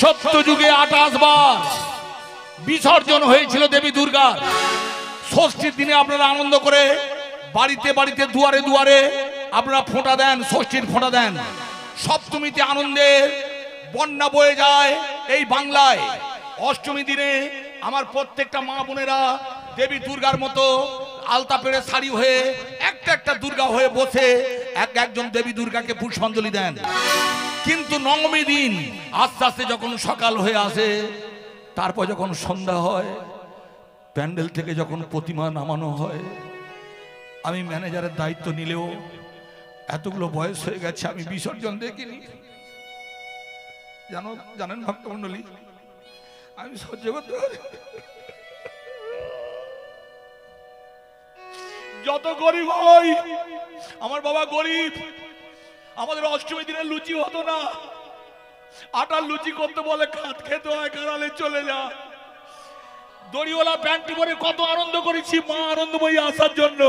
সত্য যুগে 28 বার বিসর্জন হয়েছিল দেবী দুর্গার। ষষ্ঠীর দিনে আপনারা আনন্দ করে বাড়িতে বাড়িতে দুয়ারে দুয়ারে আপনারা ফোঁটা দেন, ষষ্ঠীর ফোঁটা দেন। সপ্তমীতে আনন্দের বন্যা বয়ে যায় এই বাংলায়। অষ্টমী দিনে আমার প্রত্যেকটা মা বোনেরা দেবী দুর্গার মতো আলতা পেড়ে শাড়ি হয়ে একটা একটা দুর্গা হয়ে বসে একজন দেবী দুর্গাকে পুষ্পাঞ্জলি দেন। কিন্তু নবমী দিন আস্তে আস্তে যখন সকাল হয়ে আসে, তারপর যখন সন্ধ্যা হয়, প্যান্ডেল থেকে যখন প্রতিমা নামানো হয়, আমি ম্যানেজারের দায়িত্ব নিলেও এতগুলো বয়স হয়ে গেছে আমি বিসর্জন দেখিনি। জানেন ভক্তমণ্ডলী, আমি সহ্য করতে পারি। যত গরিব হই, আমার বাবা গরিব, আমাদের অষ্টমী দিনে লুচি হতো না, আটার লুচি করতে বলে খাত খেতে হয়, কারালে চলে যা। দড়িওয়ালা প্যান্ট পরে কত আনন্দ করেছি মা আনন্দময়ী আসার জন্য,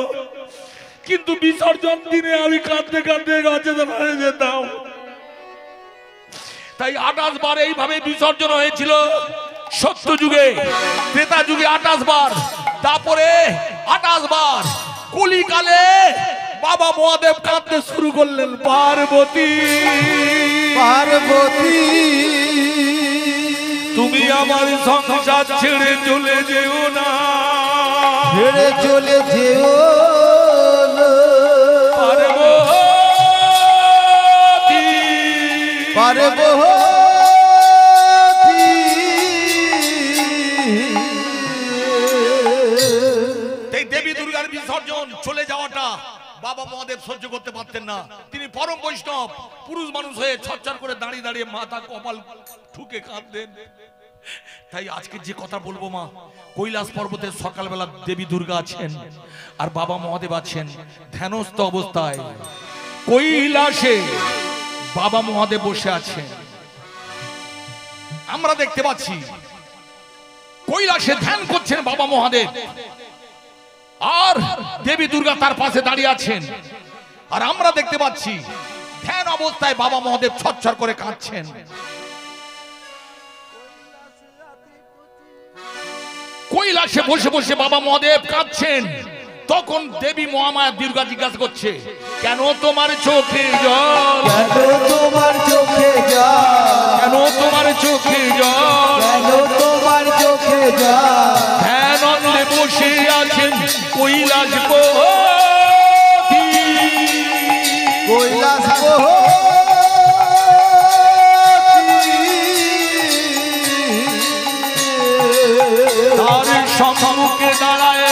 কিন্তু বিসর্জন দিনে আমি কাঁদতে কাঁদতে অচেতন হয়ে যেতাম। তাই 28 বার এইভাবে বিসর্জন হয়েছিল সত্য যুগে। ত্রেতা যুগে 28 বার, তারপরে 28 বার কলিকালে বাবা মহাদেব কাঁদতে শুরু করলেন। পার্বতী পার্বতী তুমি আমার সংসার ছেড়ে চলে যেও না, ছেড়ে চলে যেও না। পার্বতী পার্বতী এই দেবী দুর্গার বিসর্জন চলে যাওয়াটা বাবা মহাদেব সহ্য করতে পারতেন না। তিনি পরম বৈষ্ণব, পুরুষ মানুষ হয়ে ছটছট করে দাঁড়িয়ে দাঁড়িয়ে মাথা কপাল ঠুকে কাঁদতেন। তাই আজকে যে কথা বলবো মা, কৈলাস পর্বতের সকালবেলা দেবী দুর্গা আছেন আর বাবা মহাদেব আছেন ধ্যানস্থ অবস্থায়। কৈলাসে বাবা মহাদেব বসে আছেন, আমরা দেখতে পাচ্ছি কৈলাসে ধ্যান করছেন বাবা মহাদেব, আর দেবী দুর্গা তার পাশে দাঁড়িয়ে আছেন। আর আমরা দেখতে পাচ্ছি ধ্যান অবস্থায় বাবা মহাদেব ছটছট করে কাঁদছেন। কৈলাসে বসে বসে বাবা মহাদেব কাঁদছেন। তখন দেবী মহামায়া দুর্গা জিজ্ঞাসা করছে, কেন তোমার চোখে জল, কেন তোমার চোখে জল, কেন তোমার চোখে জল, কেন তোমার চোখে জল। ধ্যানন্দে বসে আছেন কৈলাস পতি, কৈলাস তার সম্মুখে দাঁড়ায়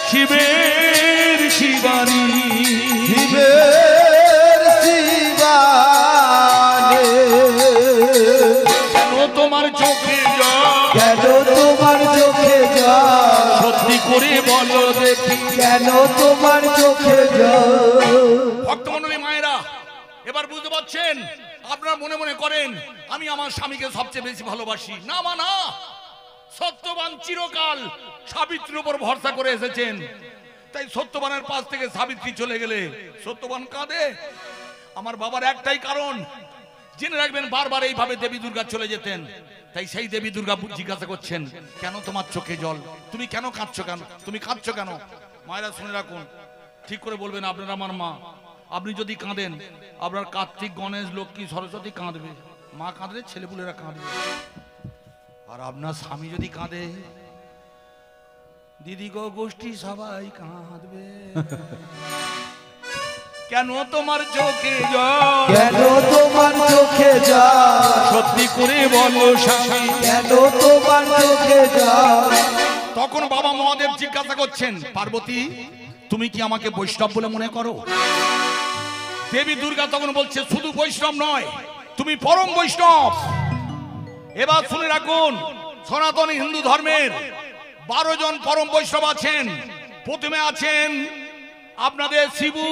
শিবের শিবানী, শিবের শিবানী। কেন তোমার চোখে জল, কেন তোমার চোখে জল, সত্যি করে বলো দেখি কেন তোমার চোখে জল। ভক্তমণ্ডলী মায়েরা, এবার বুঝতে পারছেন? আপনারা মনে মনে করেন আমি আমার স্বামীকে সবচেয়ে বেশি ভালোবাসি। না মা না, সত্যবান চিরকাল সাবিত্রীর উপর ভরসা করে এসেছেন। তাই সত্যবানের পাশ থেকে সাবিত্রী চলে গেলে সত্যবান কাঁদে। আমার বাবার একটাই কারণ, জেনে রাখবেন, বারবার এইভাবে দেবী দুর্গা চলে যেতেন। তাই সেই দেবী দুর্গা জিজ্ঞাসা করছেন, কেন তোমার চোখে জল, তুমি কেন কাঁদছো, কেন তুমি কাঁদছো কেন? মায়েরা শুনে রাখুন, ঠিক করে বলবেন, আপনারা আমার মা, আপনি যদি কাঁদেন আপনার কার্তিক, গণেশ, লক্ষ্মী, সরস্বতী কাঁদবে। মা কাঁদলে ছেলেপুলেরা কাঁদবে। আর আপনার স্বামী যদি কাঁদে, দিদি গো গোষ্ঠী সবাই কাঁদবে। কেন তোমার চোখে জল, কেন তোমার চোখে জল, সত্যি করে বলো স্বামী কেন তোমার চোখে জল। তখন বাবা মহাদেব জিজ্ঞাসা করছেন, পার্বতী তুমি কি আমাকে বৈষ্ণব বলে মনে করো? দেবী দুর্গা তখন বলছে, শুধু বৈষ্ণব নয়, তুমি পরম বৈষ্ণব। এবার শুনে রাখুন, সনাতনী হিন্দু ধর্মের 12 জন পরম বৈষ্ণব আছেন। প্রথমে আছেন আপনাদের শিবু,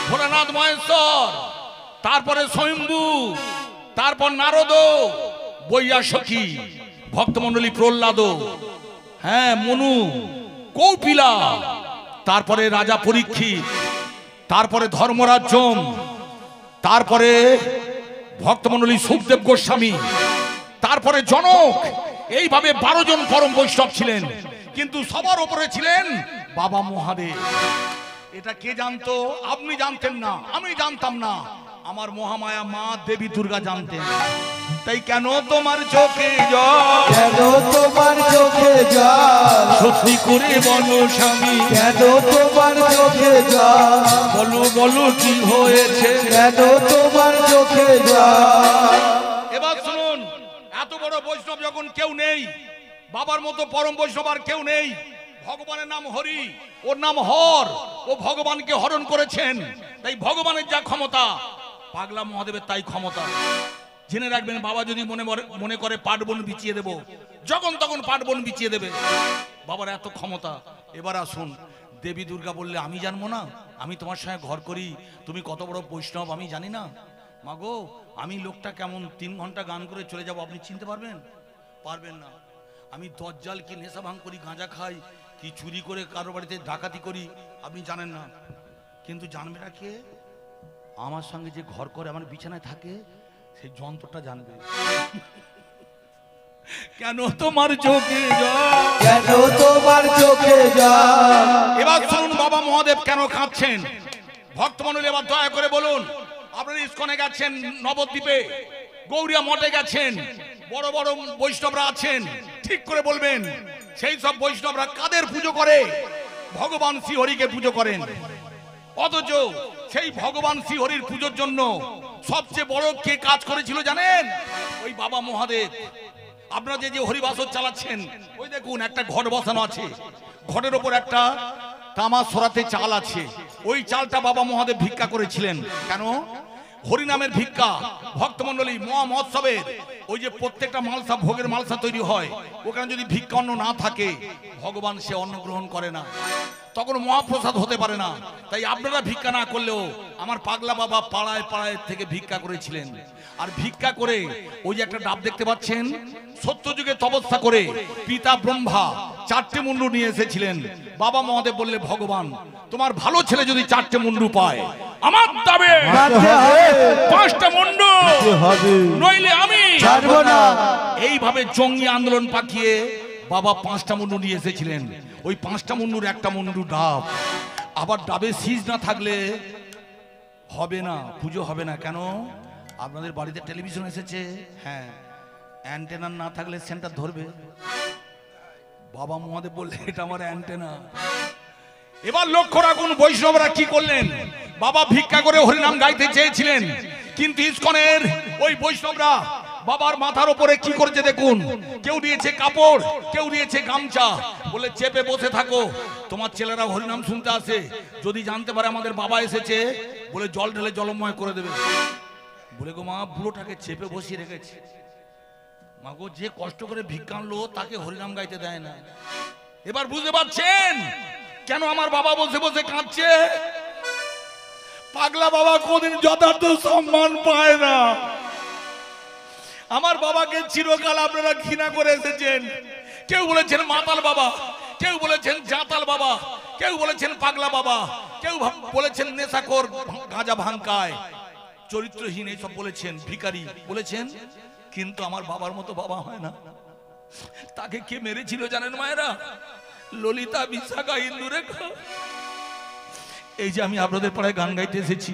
ভোলানাথ মহেশ্বর, তারপরে স্বয়ম্ভু, তারপর নারদ, বৈয়াসখী, ভক্তমণ্ডলী প্রহ্লাদ, হ্যাঁ মনু, কৌপিলা, তারপরে রাজা পরীক্ষিত, তারপরে ধর্মরাজ্যম, তারপরে ভক্তমণ্ডলী সুখদেব গোস্বামী, তারপরে জনক, এইভাবে 12 জন পরম বৈষ্ণব ছিলেন। কিন্তু সবার উপরে ছিলেন বাবা মহাদেব। এটা কে জানতো? আপনি জানতেন না, আমি জানতাম না, আমার মহামায়া মা দেবী দুর্গা জানতেন। তাই কেন তোমার চোখে জল, কেন তোমার চোখে জল, সত্যি করে বলো স্বামী, কেন তোমার চোখে জল, বলো বলো কি হয়েছে, কেন তোমার চোখে জল। এবার শুনুন, এত বড় বৈষ্ণব যখন কেউ নেই, বাবার মতো পরম বৈষ্ণব আর কেউ নেই। ভগবানের নাম হরি, ওর নাম হর, ও ভগবানকে হরণ করেছেন। তাই ভগবানের যা ক্ষমতা, পাগলা মহাদেবের তাই ক্ষমতা। জেনে রাখবেন, বাবা যদি মনে করে পাটবন বিছিয়ে দেব, যখন তখন পাটবন বিছিয়ে দেবে। বাবার এত ক্ষমতা। এবার আসুন, দেবী দুর্গা বললে আমি জানবো না? আমি তোমার সঙ্গে ঘর করি, তুমি কত বড় বৈষ্ণব আমি জানি না? মাগো, আমি লোকটা কেমন 3 ঘন্টা গান করে চলে যাব, আপনি চিনতে পারবেন? পারবেন না। আমি দজ্জাল কি নেশা ভাঙ করি, গাঁজা খাই, কি চুরি করে কারো বাড়িতে ডাকাতি করি, আপনি জানেন না। কিন্তু জানবে না কে? আমার সঙ্গে যে ঘর করে, আমার বিছানায় থাকে, সেই যন্ত্রটা জানবে। কেন তোমার চোখে জল, কেন তোমার চোখে জল। এবার শুনুন বাবা মহাদেব কেন কাঁদছেন। ভক্তমণ্ডলী এবার দয়া করে বলুন, আপনারা ইস্কনে গেছেন, নবদ্বীপে গৌরিয়া মঠে গেছেন, বড় বড় বৈষ্ণবরা আছেন, ঠিক করে বলবেন সেই সব বৈষ্ণবরা কাদের পুজো করে? ভগবান শ্রীহরিকে পুজো করেন। অথচ সেই ভগবান শ্রীহরির পুজোর জন্য সবচেয়ে বড় কে কাজ করেছিল জানেন? ওই বাবা মহাদেব। আপনারা যে হরিবাসর চালাচ্ছেন, ওই দেখুন একটা ঘট বসানো আছে, ঘটের ওপর একটা তামা সরাতে চাল আছে। ওই চালটা বাবা মহাদেব ভিক্ষা করেছিলেন। কেন? হরিনামের ভিক্ষা। ভক্তমণ্ডলী মহা মহোৎসবের ওই যে প্রত্যেকটা মালসা, ভোগের মালসা তৈরি হয়, ওখানে যদি ভিক্ষা অন্ন না থাকে, ভগবান সে অন্ন গ্রহণ করে না, তখন মহাপ্রসাদ হতে পারে না। তাই আপনারা ভিক্ষা না করলেও আমার পাগলা বাবা পাড়ায় পাড়ায় থেকে ভিক্ষা করেছিলেন। আর ভিক্ষা করে ওই যে একটা ডাব দেখতে পাচ্ছেন, সত্যযুগে তপস্যা করে পিতা ব্রহ্মা 4টে মুন্ডু নিয়ে এসেছিলেন। বাবা মহাদেব বললে, ভগবান তোমার ভালো ছেলে যদি 4টে মুন্ডু পায়, আমার দাবে 5টা মুন্ডু, নইলে আমি ছাড়বো না। এইভাবে জঙ্গি আন্দোলন পাকিয়ে বাবা 5টা মুন্ডু নিয়ে এসেছিলেন। ওই 5টা মুন্ডুর একটা মুন্ডু ডাব। আবার ডাবে শীষ না থাকলে হবে না, পুজো হবে না। কেন? আপনাদের বাড়িতে টেলিভিশন এসেছে, হ্যাঁ, অ্যান্টেনা না থাকলে সেন্টার ধরবে। বাবা মহাদেব বললে, এটা আমার অ্যান্টেনা। এবার লক্ষ্য রাখুন বৈষ্ণবরা কি করলেন। বাবা ভিক্ষা করে হরিনাম গাইতে চেয়েছিলেন, কিন্তু ইস্কনের ওই বৈষ্ণবরা বাবার মাথার উপরে কি করেছে দেখুন। কেউ দিয়েছে কাপড়, কেউ দিয়েছে গামছা, বলে চেপে বসে থাকো, তোমার ছেলেরা হরিনাম শুনতে আসে, যদি জানতে পারে আমাদের বাবা এসেছে, বলে জল ঢেলে জলময় করে দেবে। বলে, গো মা, বুড়োটাকে চেপে বসিয়ে রেখেছে। মাগো, যে কষ্ট করে ভিক্ষা আনলো তাকে হরিনাম গাইতে দেয় না। এবার বুঝতে পারছেন কেন আমার বাবা বসে বসে কাঁদছে? পাগলা বাবা কোনদিন যথার্থ সম্মান পায় না। আমার বাবাকে চিরকাল আপনারা ঘৃণা করে এসেছেন। কেউ বলেছেন মাতাল বাবা, কেউ বলেছেন জাতাল বাবা, কেউ বলেছেন পাগলা বাবা, কেউ বলেছেন নেশাখোর, গাঁজা ভাঙকায়, চরিত্রহীন, এইসব বলেছেন, ভিখারি বলেছেন। কিন্তু আমার বাবার মতো বাবা হয় না। তাকে কে মেরেছিল জানেন মায়েরা? ললিতা, বিশাখা, ইন্দুরেখা। এই যে আমি আপনাদের পাড়ায় গান গাইতে এসেছি,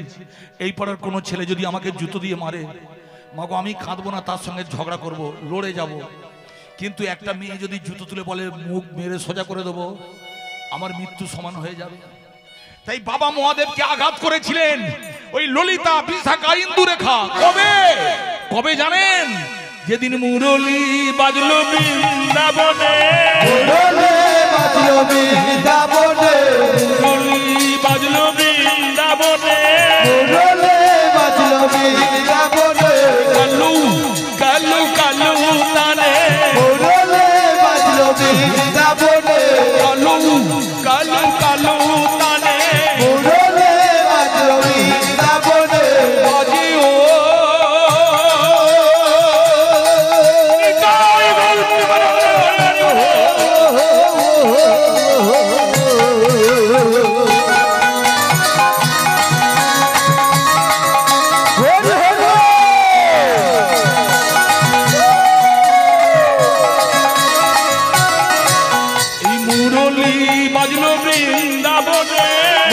এই পাড়ার কোনো ছেলে যদি আমাকে জুতো দিয়ে মারে, মাগো আমি কাঁদবো না, তার সঙ্গে ঝগড়া করব, লড়ে যাব। কিন্তু একটা মেয়ে যদি জুতো তুলে বলে মুখ মেরে সোজা করে দেবো, আমার মৃত্যু সমান হয়ে যাবে। তাই বাবা মহাদেবকে আঘাত করেছিলেন ওই ললিতা, বিশাখা, ইন্দুরেখা। কবে কবে জানেন? যেদিন মুরলি বাজলো বৃন্দাবনে, মুরলি বাজলো বৃন্দাবনে, মুরলি বাজলো বৃন্দাবনে, মুরলি বাজলো বৃন্দাবনে, কালু কালু কালু তানে, মুরলি বাজলো বৃন্দাবনে, কালু কালু কালু তানে, মুরলি বাজলো বৃন্দাবনে, বাজিও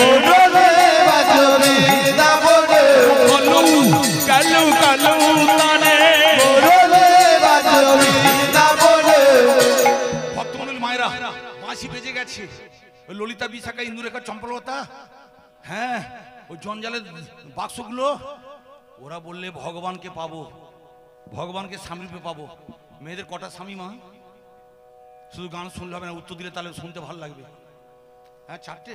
বনরে বাজবি দাবনে কালু কালু কালু তানে বনরে বাজবি দাবনে। ভক্তমণ্ডলী মায়েরা, বাঁশি বেজে গেছে। ওই ললিতা, বিশাখা, ইন্দুরেখা, চম্পলতা, হ্যাঁ ওই জঞ্জালের বাক্সগুলো, ওরা বললে ভগবানকে পাবো, ভগবানকে স্বামীরূপে পাবো। মেয়েদের কটা স্বামী মা? শুধু গান শুনলে হবে না, উত্তর দিলে তাহলে শুনতে ভালো লাগবে। হ্যাঁ চারটে,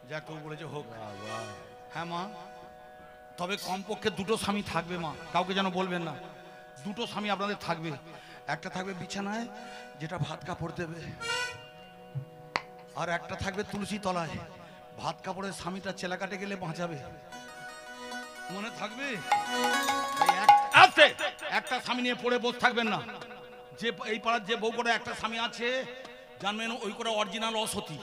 যা কেউ বলেছে হোক। হ্যাঁ মা, তবে কমপক্ষে দুটো স্বামী থাকবে মা, কাউকে যেন বলবেন না। দুটো স্বামী আপনাদের থাকবে। একটা থাকবে বিছানায়, যেটা ভাত কাপড় দেবে, আর একটা থাকবে তুলসী তলায়, ভাত কাপড়ের স্বামীটা চেলা কাটে গেলে বাঁচাবে। মনে থাকবে? একটা স্বামী নিয়ে পড়ে বসে থাকবেন না। যে এই পাড়ার যে বউ করে একটা স্বামী আছে, জানবেন ওই করে অরিজিনাল অসতী।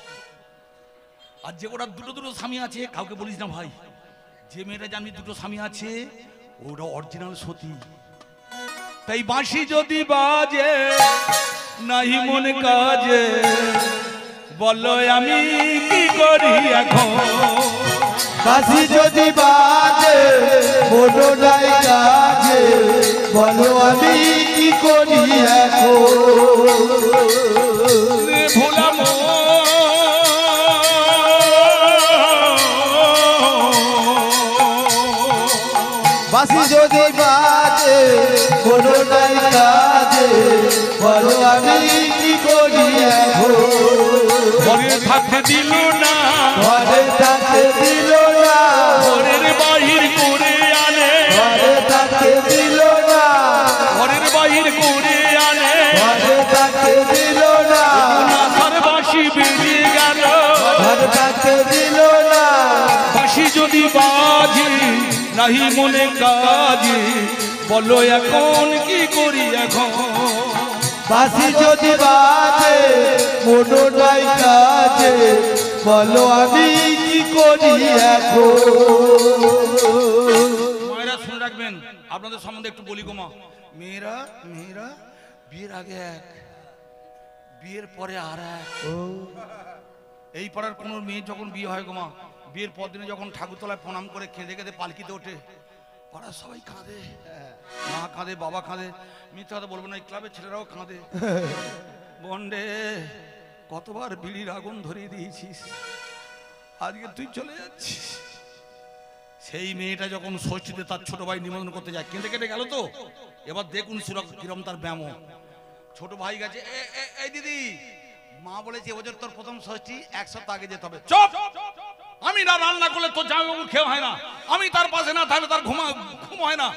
আর যে ওরা দুটো দুটো স্বামী আছে, কাউকে বলিস না ভাই। যে মেয়েটা জানবি দুটো স্বামী আছে, ওরা অরিজিনাল সতী। তাই বাঁশি যদি বাজে নাহি মনে কাজে, বলো আমি কি করি এখন। বাঁশি যদি বাজে বনো নাই কাজে, বলো আমি কি করি এখন। ভোলাম বাঁশি যদি বাজে বনো নাই কাজে, বলো আমি কি করি এখন। ঘরে থাকতে দিল না, ঘরে থাকতে দিল না, ঘরের বাহির করে আনে, ঘরে থাকতে দিল না, ঘরের বাহির করে আনে, ঘরে থাকতে দিল না, নাসার বাঁশি বেরিয়ে গেল। ঘরে থাকতে দিল না। বাঁশি যদি বাজে নাহি মনে কাজে, বলো এখন কি করি এখন। বাঁশি যদি বাজে মনো নাই কাজে, বলো আমি কি করি এখন। মায়েরা শুনে রাখবেন, আপনাদের সম্বন্ধে একটু বলি গোমা। মেয়েরা মেয়েরা বিয়ের আগে এক, বিয়ের পরে আর এক। এই পাড়ার কোনো মেয়ে যখন বিয়ে হয় গোমা, বিয়ের পর দিনে যখন ঠাকুরতলায় প্রণাম করে কেঁদে কেঁদে পালকিতে ওঠে, পাড়ার সবাই কাঁদে, মা কাঁদে, বাবা কাঁদে। মিথ্যা কথা বলবো না, এই ক্লাবের ছেলেরাও কাঁদে। বন্ডে কতবার বিড়ির আগুন ধরিয়ে দিয়েছিস, আজকে তুই চলে যাচ্ছিস। সেই মেয়েটা যখন ষষ্ঠীতে তার ছোট ভাই নিমন্ত্রণ করতে যায়, কেঁদে কেটে গেল তো। এবার দেখুন কিরম তার ব্যায়াম। ছোট ভাই গেছে, এই দিদি, মা বলেছে এবছর তোর প্রথম ষষ্ঠী, 1 সপ্তাহ আগে যেতে হবে। চুপ! আমি না রান্না করলে তোর জামাইবাবু খেয়ে হয় না, আমি তার পাশে না থাকলে তার ঘুম হয় না।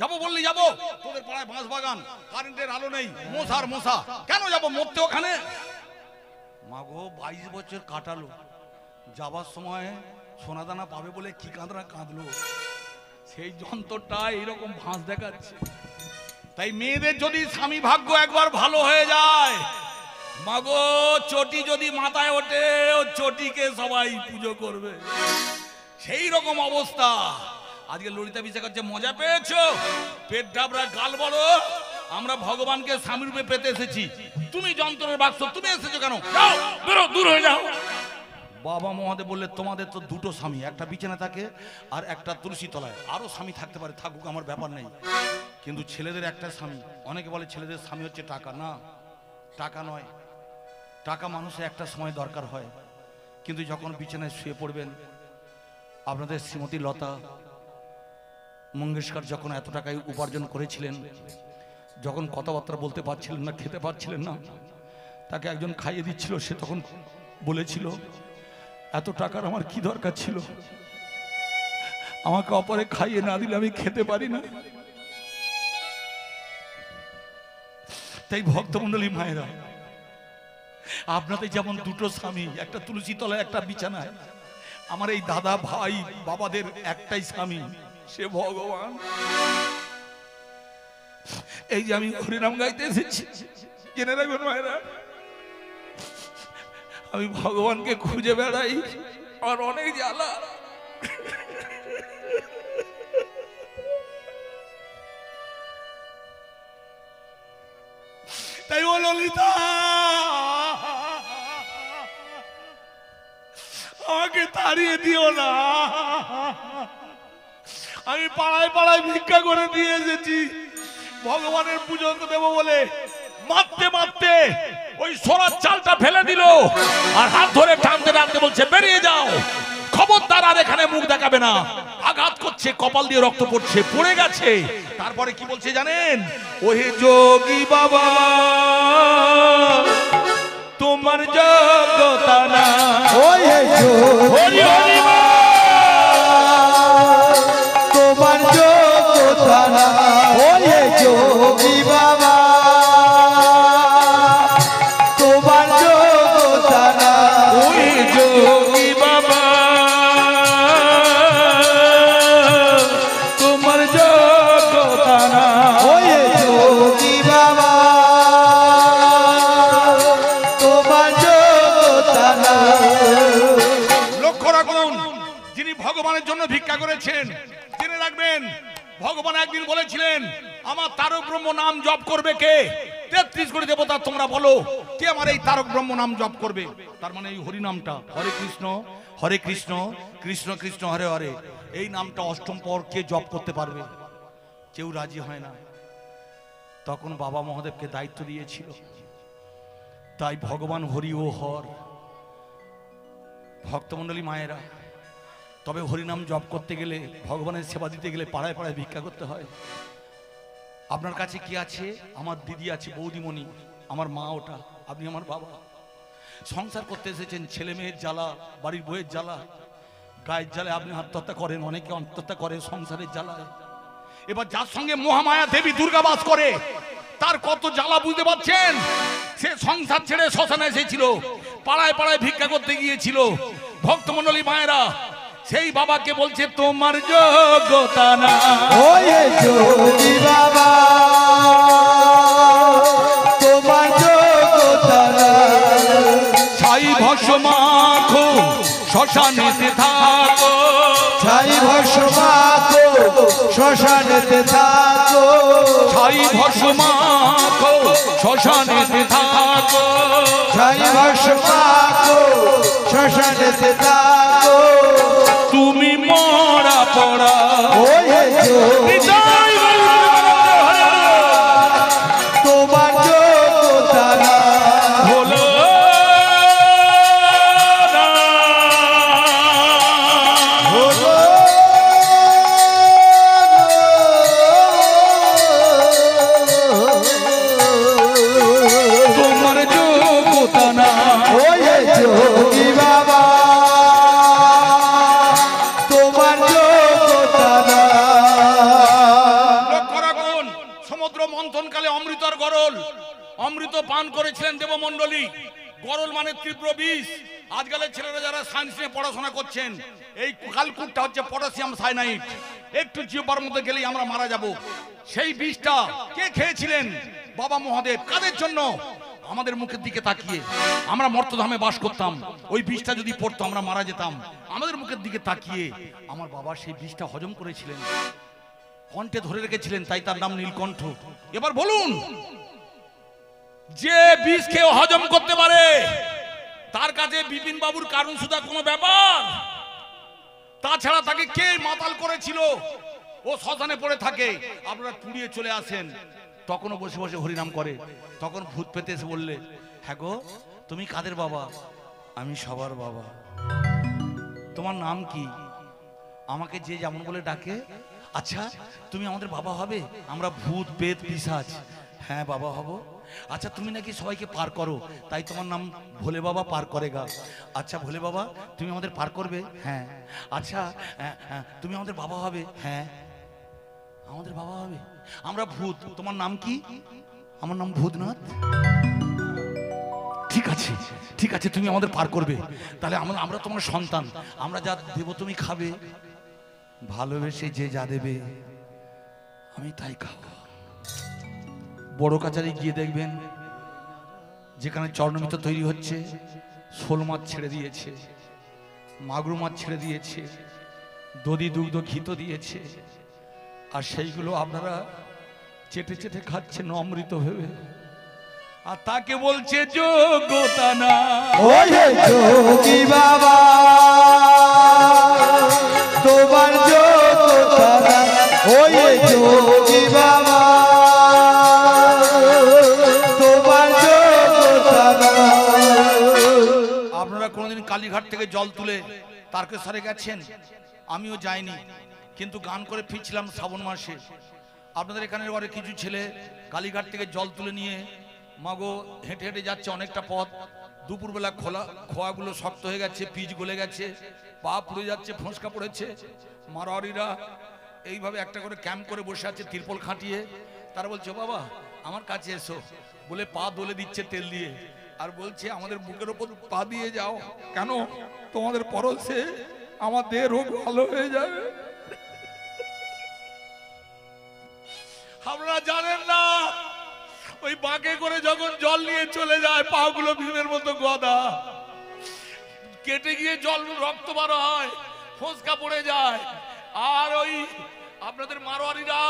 যাবো বললি যাবো, তোদের পাড়ায় বাঁশ বাগান, কারেন্টের আলো নেই, মশার মশা, কেন যাবো মরতে ওখানে। মা গো 22 বছর কাটালো, যাবার সময় সোনাদানা পাবে বলে কি কাঁদরা কাঁদলো, সেই যন্ত্রটা এইরকম ভাঁজ দেখাচ্ছে। তাই মেয়েদের যদি স্বামী ভাগ্য একবার ভালো হয়ে যায়, মাগো চটি যদি মাথায় ওঠে, ও চটিকে সবাই পুজো করবে, সেই রকম অবস্থা। আজকে ললিতা বিশাখার যে মজা পেয়েছো, পেট ডাবরা গাল বড়, আমরা ভগবানকে স্বামী রূপে পেতে এসেছি। তুমি যন্ত্রের বাক্স, তুমি এসেছো কেন? যাও বেরো, দূর হয়ে যাও। বাবা মহাদেব বললে তোমাদের তো দুটো স্বামী, একটা বিছানা থাকে আর একটা তুলসী তলায়। আরো স্বামী থাকতে পারে, থাকুক, আমার ব্যাপার নেই, কিন্তু ছেলেদের একটা স্বামী। অনেকে বলে ছেলেদের স্বামী হচ্ছে টাকা। না, টাকা নয়। টাকা মানুষের একটা সময় দরকার হয়, কিন্তু যখন বিছানায় শুয়ে পড়বেন, আপনাদের শ্রীমতী লতা মঙ্গেশকর যখন এত টাকায় উপার্জন করেছিলেন, যখন কথাবার্তা বলতে পারছিলেন না, খেতে পারছিলেন না, তাকে একজন খাইয়ে দিচ্ছিল, সে তখন বলেছিল, এত টাকার আমার কি দরকার ছিল, আমাকে অপরে খাইয়ে না দিলে আমি খেতে পারি না। তাই ভক্তমণ্ডলী মায়েরা, আপনাদের যেমন দুটো স্বামী, একটা তুলসী তলায়, একটা বিছানায়, আমার এই দাদা ভাই বাবাদের একটাই স্বামী, সে ভগবান। এই যে আমি হরিনাম গাইতে এসেছি, জেনে রাখবেন মায়েরা, আমি ভগবানকে খুঁজে বেড়াই, আর অনেক জ্বালা। তাই ও ললিতা, আমাকে তাড়িয়ে দিও না। আমি পাড়ায় পাড়ায় ভিক্ষা করে দিয়ে এসেছি ভগবানের পুজো দেবো বলে। মারতে মারতে ওই সোনার চালটা ফেলে দিল আর হাত ধরে টানতে টানতে বলছে বেরিয়ে যাও, খবরদার আর এখানে মুখ দেখাবে না। আঘাত করছে, কপাল দিয়ে রক্ত পড়ছে, পড়ে গেছে। তারপরে কি বলছে জানেন? ওহে যোগী বাবা তোমার যোগ্যতা না, ওহে হরি হরি তোমার যোগ্যতা না, ওহে যোগী বাবা তোমার যোগ্যতা না, ওহে যোগী বাবা তোমার যোগ্যতা না, ওহে যোগী বাবা তোমার যোগ্যতা না। লক্ষ্য রাখুন, যিনি ভগবানের জন্য ভিক্ষা করেছেন জেনে রাখবেন, ভগবান একদিন বলেছিলেন আমার তারক ব্রহ্ম নাম জপ করবে কে? 33 কোটি দেবতা তোমরা বলো কে আমার এই তারক ব্রহ্ম নাম জপ করবে? তার মানে এই হরি নামটা, হরে কৃষ্ণ কৃষ্ণ কৃষ্ণ হরে হরে, এই নামটা অষ্টম পর কে জপ করতে পারবে? কেউ রাজি হয় না। তখন বাবা মহাদেবকে দায়িত্ব দিয়েছিল, তাই ভগবান হরি ও হর। ভক্তমণ্ডলী মায়েরা, তবে হরিনাম জপ করতে গেলে, ভগবানের সেবা দিতে গেলে পাড়ায় পাড়ায় ভিক্ষা করতে হয়। আপনার কাছে কি আছে? আমার দিদি আছে, বৌদিমণি, আমার মা ওটা, আপনি আমার বাবা। সংসার করতে এসেছেন, ছেলে মেয়ের জ্বালা, বাড়ির বইয়ের জ্বালা, গায়ের জ্বালায় আপনি আত্মহত্যা করেন, অনেকে আত্মহত্যা করে সংসারের জ্বালায়। এবার যার সঙ্গে মহামায়া দেবী দুর্গা বাস করে তার কত জ্বালা বুঝতে পারছেন? সে সংসার ছেড়ে শ্মশানে এসেছিল, পাড়ায় পাড়ায় ভিক্ষা করতে গিয়েছিল। ভক্তমণ্ডলী মায়েরা, সেই বাবাকে বলছে তোমার যোগ্যতা না, ওহে যোগী বাবা তোমার যোগ্যতা না, ছাই ভস্ম মাখো শ্মশানেতে থাকো, ছাই ভস্ম মাখো শ্মশানেতে থাকো, ছাই ভস্ম মাখো শ্মশানেতে থাকো, ছাই ভস্ম মাখো শ্মশানেতে থাকো, তুমি মরা পড়া ওহে যোগী তোমার যোগ্যতা না, হলো না। হলো তোমার যোগ্যতা না, ওহে যোগী বাবা তোমার যোগ্যতা না। লক্ষ্য রাখুন, সমুদ্র মন্থনকালে অমৃতর গরল, অমৃত পান করেছিলেন দেবমণ্ডলী। গরল মানে তীব্র বিষ। আজকালের ছেলেরা যারা সায়েন্স নিয়ে পড়াশোনা করছেন, এই কালকুটটা হচ্ছে পটাশিয়াম সাইনাইড। একটু জিহ্বার মধ্যে গেলেই আমরা মারা যাব। সেই বিষটা কে খেয়েছিলেন? বাবা মহাদেব। কাদের জন্য? আমাদের মুখের দিকে তাকিয়ে। আমরা মর্তধামে বাস করতাম, ওই বিষটা যদি পড়তো আমরা মারা যেতাম। আমাদের মুখের দিকে তাকিয়ে আমার বাবা সেই বিষটা হজম করেছিলেন, কণ্ঠে ধরে রেখেছিলেন, তাই তার নাম নীলকণ্ঠ। এবার বলুন, যে বিষ খেয়ে হজম করতে পারে তার কাছে বিপিন বাবুর কারণ সুদা কোনো ব্যাপার? তাছাড়া তাকে কে মাতাল করেছিল? ও শ্মশানে পড়ে থাকে, আপনারা পুড়িয়ে চলে আসেন, তখনও বসে বসে হরিনাম করে। তখন ভূত পেতে এসে বললে, হ্যাঁ গো তুমি কাদের বাবা? আমি সবার বাবা। তোমার নাম কি? আমাকে যে যেমন বলে ডাকে। আচ্ছা তুমি আমাদের বাবা হবে? আমরা ভূত পেত পিশাচ। হ্যাঁ বাবা হব। আচ্ছা তুমি নাকি সবাইকে পার করো, তাই তোমার নাম ভোলে বাবা পার করেগা। আচ্ছা ভোলে বাবা তুমি আমাদের পার করবে? হ্যাঁ। আচ্ছা তুমি আমাদের বাবা হবে? হ্যাঁ আমাদের বাবা হবে। আমরা ভূত, তোমার নাম কি? আমার নাম ভূতনাথ। ঠিক আছে ঠিক আছে, তুমি আমাদের পার করবে, তাহলে আমরা তোমার সন্তান, আমরা যা দেবো তুমি খাবে, ভালোবেসে যে যা দেবে আমি তাই খাবো। বড় কাছারি গিয়ে দেখবেন যেখানে চর্ণমিত তৈরি হচ্ছে, শোল মাছ ছেড়ে দিয়েছে, মাগুর মাছ ছেড়ে দিয়েছে, দধি দুগ্ধ ঘিত দিয়েছে, আর সেইগুলো আপনারা চেটে চেটে খাচ্ছেন অমৃত ভেবে। আর তাকে বলছে যোগ্যতা না। ওহে যোগী বাবা তোমার যোগ্যতা না, ওহে যোগী বাবা তোমার যোগ্যতা না। আপনারা কোনোদিন কালীঘাট থেকে জল তুলে তারকেশ্বরে গেছেন? আমিও যাইনি, কিন্তু গান করে ফিরছিলাম শ্রাবণ মাসে। আপনাদের এখানের ঘরে কিছু ছেলে কালীঘাট থেকে জল তুলে নিয়ে মাগো হেঁটে হেঁটে যাচ্ছে অনেকটা পথ। দুপুরবেলা খোয়াগুলো শক্ত হয়ে গেছে, পিচ গলে গেছে, পা পুড়ে যাচ্ছে, ফোঁসকা পড়েছে। মারোয়ারিরা এইভাবে একটা করে ক্যাম্প করে বসে আছে তিরপল খাটিয়ে। তারা বলছে বাবা আমার কাছে এসো, বলে পা দলে দিচ্ছে তেল দিয়ে, আর বলছে আমাদের বুকের ওপর পা দিয়ে যাও, কেন তোমাদের পরশে আমার দেহ রোগ ভালো হয়ে যাবে। আপনারা জানেন না ওই বাঁকে করে যখন জল নিয়ে চলে যায় পাগুলো ভীমের মতো গদা, কেটে গিয়ে জল রক্ত বার হয়, ফোঁসকা পড়ে যায়। আর ওই আপনাদের মারোয়ারিরা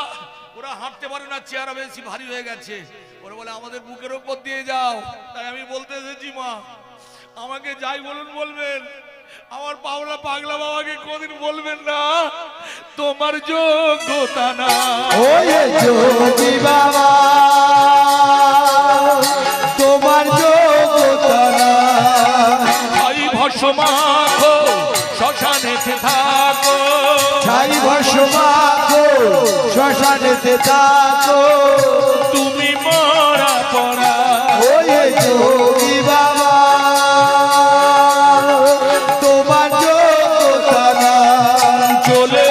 ওরা হাঁটতে পারে না, চেহারা বেশি ভারী হয়ে গেছে, ওরা বলে আমাদের বুকের ওপর দিয়ে যাও। তাই আমি বলতে এসেছি মা, আমাকে যাই বলুন বলবেন, আমার পাওলা পাগলা বাবাকে কোনদিন বলবেন না তোমার যোগ্যতা না। ওহে যোগী বাবা তোমার যোগ্যতা না। ছাই ভস্ম মাখো শ্মশানেতে থাকো, ছাই ভস্ম মাখো শ্মশানেতে থাকো, তুমি মরা পড়া। ওহে যোগী বাবা তোমার যোগ্যতা না। চলে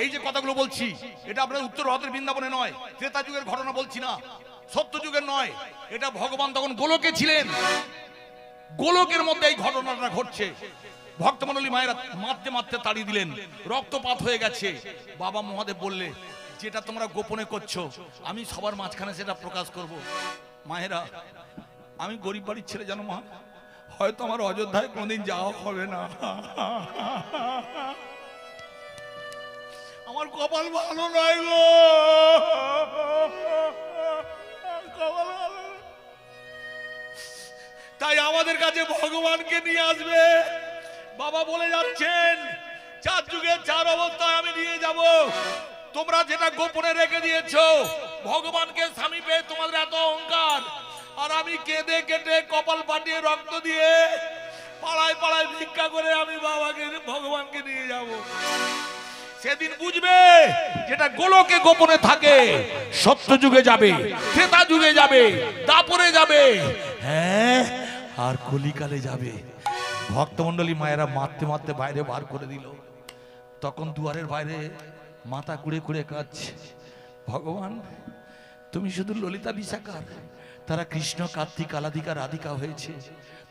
এই যে কথাগুলো বলছি এটা আপনার উত্তর ভারতের বৃন্দাবনে নয়, ত্রেতা যুগের ঘটনা বলছি না, সত্য যুগের নয়। এটা ভগবান তখন গোলকে ছিলেন, গোলকের মধ্যে এই ঘটনাটা ঘটছে। ভক্তমণ্ডলী মায়েরা মারতে মারতে তাড়িয়ে দিলেন, রক্তপাত হয়ে গেছে। বাবা মহাদেব বললে যেটা তোমরা গোপনে করছো আমি সবার মাঝখানে সেটা প্রকাশ করব। মায়েরা আমি গরিব বাড়ির ছেলে জানো মা, হয়তো আমার অযোধ্যায় কোনদিন যাওয়া হবে না, আমার কপাল ভালো নয় গো, কপাল ভালো। তাই আমাদের কাছে ভগবানকে নিয়ে আসবে। বাবা বলে যাচ্ছেন 4 যুগের 4 অবস্থায় আমি নিয়ে যাব। তোমরা যেটা গোপনে রেখে দিয়েছো ভগবানকে স্বামী পেয়ে তোমাদের এত অহংকার, আর আমি কেঁদে কেটে কপাল ফাটিয়ে রক্ত দিয়ে পাড়ায় পাড়ায় ভিক্ষা করে আমি বাবাকে ভগবানকে নিয়ে যাব। সেদিন বুঝবে যেটা গোলকে গোপনে থাকে সত্য যুগে যাবে, ত্রেতা যুগে যাবে, দাপরে যাবে, হ্যাঁ আর কলিকালে যাবে। ভক্তমণ্ডলী মায়েরা মারতে মারতে বাইরে বার করে দিল। তখন দুয়ারের বাইরে মাথা কুড়ে কুড়ে কাঁদছে, ভগবান তুমি শুধু ললিতা বিশাখার, তারা কৃষ্ণ কার্তিক আলাদিকা রাধিকা হয়েছে,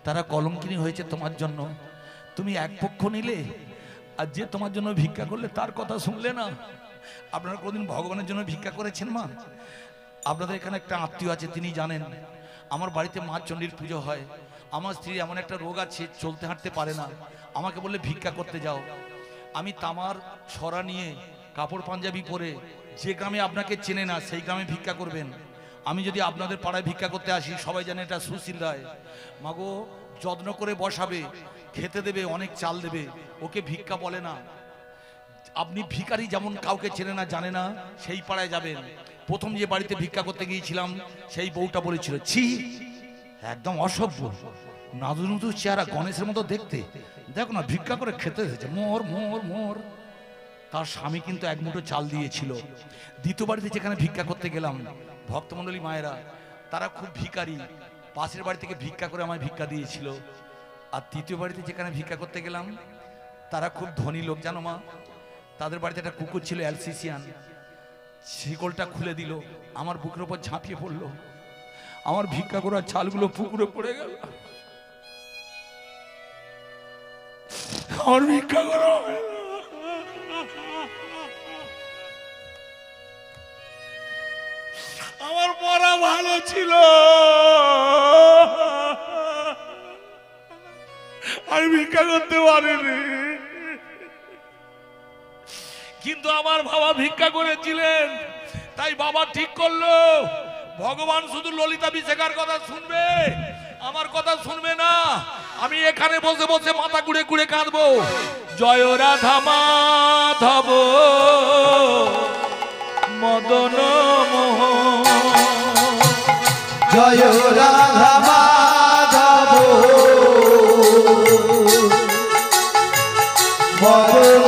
তারা কলঙ্কিনী হয়েছে তোমার জন্য। তুমি এক পক্ষ নিলে, আর যে তোমার জন্য ভিক্ষা করলে তার কথা শুনলে না। আপনারা কোনদিন ভগবানের জন্য ভিক্ষা করেছেন মা? আপনাদের এখানে একটা আত্মীয় আছে, তিনি জানেন আমার বাড়িতে মা চণ্ডীর পুজো হয়। আমার স্ত্রী এমন একটা রোগ আছে, চলতে হাঁটতে পারে না, আমাকে বললে ভিক্ষা করতে যাও। আমি তামার ছড়া নিয়ে কাপড় পাঞ্জাবি পরে যে গ্রামে আপনাকে চেনে না সেই গ্রামে ভিক্ষা করবেন। আমি যদি আপনাদের পাড়ায় ভিক্ষা করতে আসি সবাই জানে এটা সুশীল রায়। মাগো যত্ন করে বসাবে, খেতে দেবে, অনেক চাল দেবে, ওকে ভিক্ষা বলে না। আপনি ভিখারি যেমন কাউকে চেনে না জানে না, সেই পাড়ায় যাবেন। প্রথম যে বাড়িতে ভিক্ষা করতে গিয়েছিলাম সেই বউটা বলেছিল ছি একদম অসভ্য, নাদুনুদু চেহারা, গণেশের মতো দেখতে, দেখো না ভিক্ষা করে খেতে এসেছে, মোর মোর মোর। তার স্বামী কিন্তু এক মুঠো চাল দিয়েছিল। দ্বিতীয় বাড়িতে যেখানে ভিক্ষা করতে গেলাম ভক্তমণ্ডলী মায়েরা তারা খুব ভিখারি, পাশের বাড়ি থেকে ভিক্ষা করে আমায় ভিক্ষা দিয়েছিল। আর তৃতীয় বাড়িতে যেখানে ভিক্ষা করতে গেলাম তারা খুব ধনী লোক জানো মা, তাদের বাড়িতে একটা কুকুর ছিল অ্যালসিসিয়ান, শিকলটা খুলে দিল, আমার বুকের উপর ঝাঁপিয়ে পড়লো, আমার ভিক্ষা করার ছালগুলো পুকুরে পড়ে গেল, আমার ভিক্ষা করা আমার পড়া ভালো ছিল, আমি ভিক্ষা করতে পারিনি, কিন্তু আমার বাবা ভিক্ষা করেছিলেন। তাই বাবা ঠিক করলো ভগবান শুধু ললিতা বিশাখার কথা শুনবে, আমার কথা শুনবে না। আমি এখানে বসে বসে মাথা ঘুরে ঘুরে কাঁদবো, জয় রাধা মাধব মদন মোহন, জয় রাধা মাধব মদন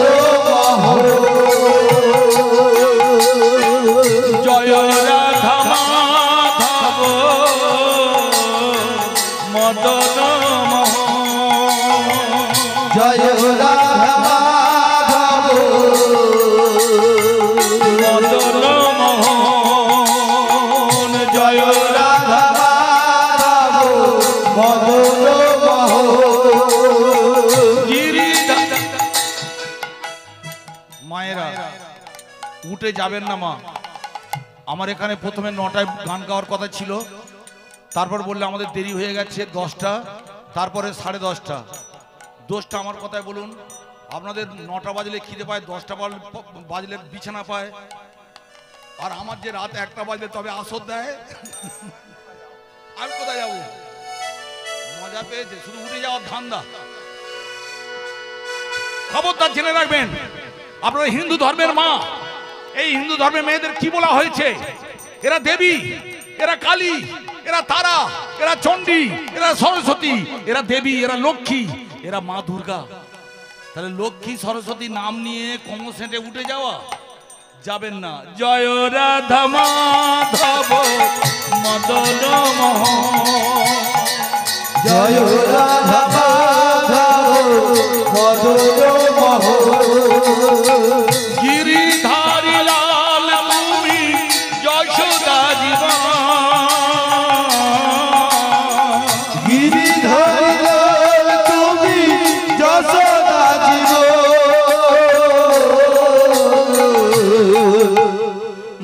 মোহন, জয় রাধা মাধব মদন মোহন, জয় রাধা মাধব মদন মোহন, জয় রাধা মাধব মদন মোহন। মায়েরা উঠে যাবেন না মা। আমার এখানে প্রথমে 9টায় গান গাওয়ার কথা ছিল, তারপর বললে আমাদের দেরি হয়ে গেছে 10টা, তারপরে 10:30টা। দোষটা আমার কথায় বলুন, আপনাদের 9টা বাজলে খিদে পায়, 10টা বাজলে বিছানা পায়, আর আমার যে রাত 1টা বাজলে তবে আসর দেয়। আমি কোথায় যাবো? মজা পেয়েছে, শুধু উঠে যাওয়ার ধান্দা। খবরদার জেনে রাখবেন, আপনারা হিন্দু ধর্মের মা, এই হিন্দু ধর্মের মেয়েদের কি বলা হয়েছে? এরা দেবী, এরা কালী, এরা তারা, এরা চণ্ডী, এরা সরস্বতী, এরা দেবী, এরা লক্ষ্মী, এরা মা দুর্গা। তাহলে লক্ষ্মী সরস্বতী নাম নিয়ে কমসেটে উঠে যাওয়া যাবেন না। জয় রাধা মাধব মদন মোহন, জয় রাধা মাধব মদন মোহন, গিরিধারী লাল তুমি যশোদা জীবন, গিরিধারী লাল তুমি যশোদা জীবন,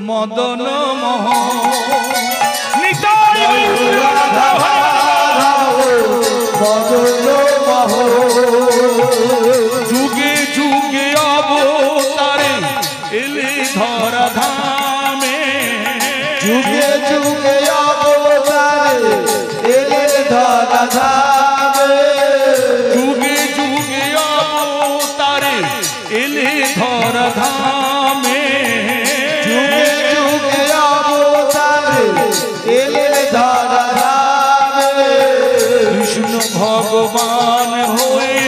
মদন মোহন, নিতাই রাধা মাধব মদন মোহন, যুগে যুগে অবতারে এলে ধরা ধামে, যুগে যুগে অবতারে এলে ধরা ধামে, যুগে যুগে অবতারে এলে ধরা ধামে, যুগে যুগে অবতারে এলে ধরা ধামে, কৃষ্ণ ভগবান হয়ে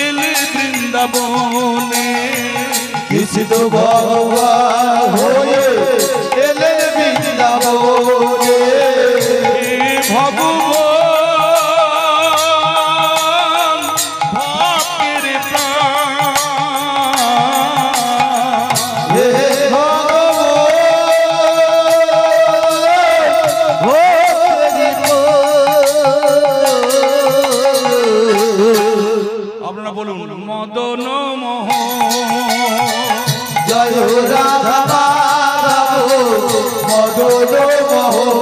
এলে বৃন্দাবনে, কৃষ্ণ ভগবান হয়ে এলে বৃন্দাবনে, হে ভগবান ভক্তের প্রাণ, হে ভগবান ভক্তের প্রাণ। আপনারা বলুন মদন মোহন, জয় রাধা মাধব মদন মোহন,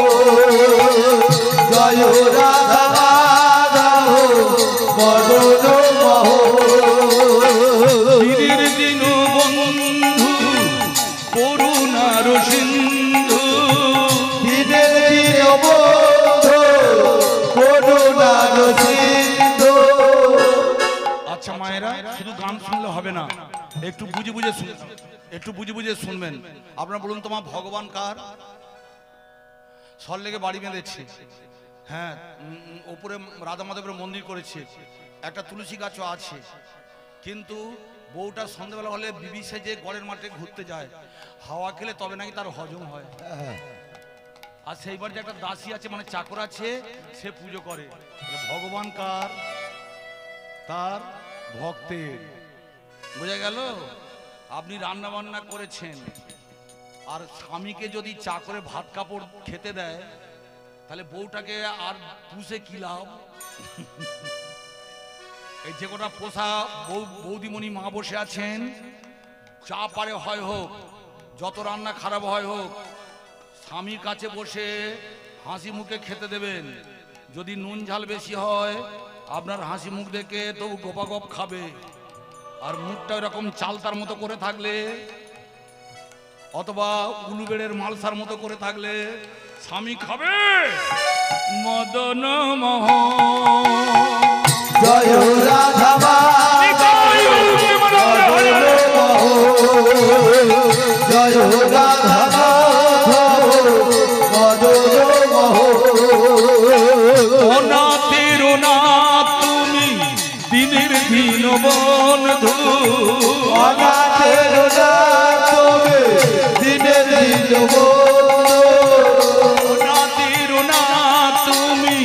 জয় রাধা মাধব মদন মোহন, গিরির দিনু বন্ধু করুণার সিন্ধু, দিনের দিন বন্ধু করুণার সিন্ধু। আচ্ছা মায়েরা, শুধু গান শুনলে হবে না, একটু বুঝে বুঝে একটু বুঝে বুঝে শুনবেন। আপনারা বলুন তোমার ভগবান কার? সল্লেগে বাড়ি বেঁধেছে, হ্যাঁ, ওপরে রাধা মাধবের মন্দির করেছে, একটা তুলসী গাছও আছে, কিন্তু বউটা সন্ধ্যাবেলা হলে বিবি সেজে গড়ের মাঠে ঘুরতে যায়, হাওয়া খেলে তবে নাকি তার হজম হয়। আর সেইবার যে একটা দাসী আছে, মানে চাকর আছে, সে পুজো করে। ভগবান কার? তার ভক্তের। বোঝা গেল? আপনি রান্না বান্না করেছেন, আর স্বামীকে যদি চা করে ভাত কাপড় খেতে দেয়, তাহলে বউটাকে আর পুষে কি লাভ? এই যে কটা পোষা বৌদিমণি মা বসে আছেন, চা পারে হয় হোক, যত রান্না খারাপ হয় হোক, স্বামীর কাছে বসে হাসি মুখে খেতে দেবেন। যদি নুন ঝাল বেশি হয় আপনার হাসি মুখ দেখে তবু গোপাগপ খাবে। আর মুখটা এরকম চালতার মতো করে থাকলে অথবা উলুবেড়ের মালসার মতো করে থাকলে স্বামী খাবে মদন মোহন। জয় রাধা জয় রাধা অনাথের অনাথ তুমি দিনের দিন বন্ধু। অনাথের অনাথ তুমি দিনের দিন অনাথের অনাথ তুমি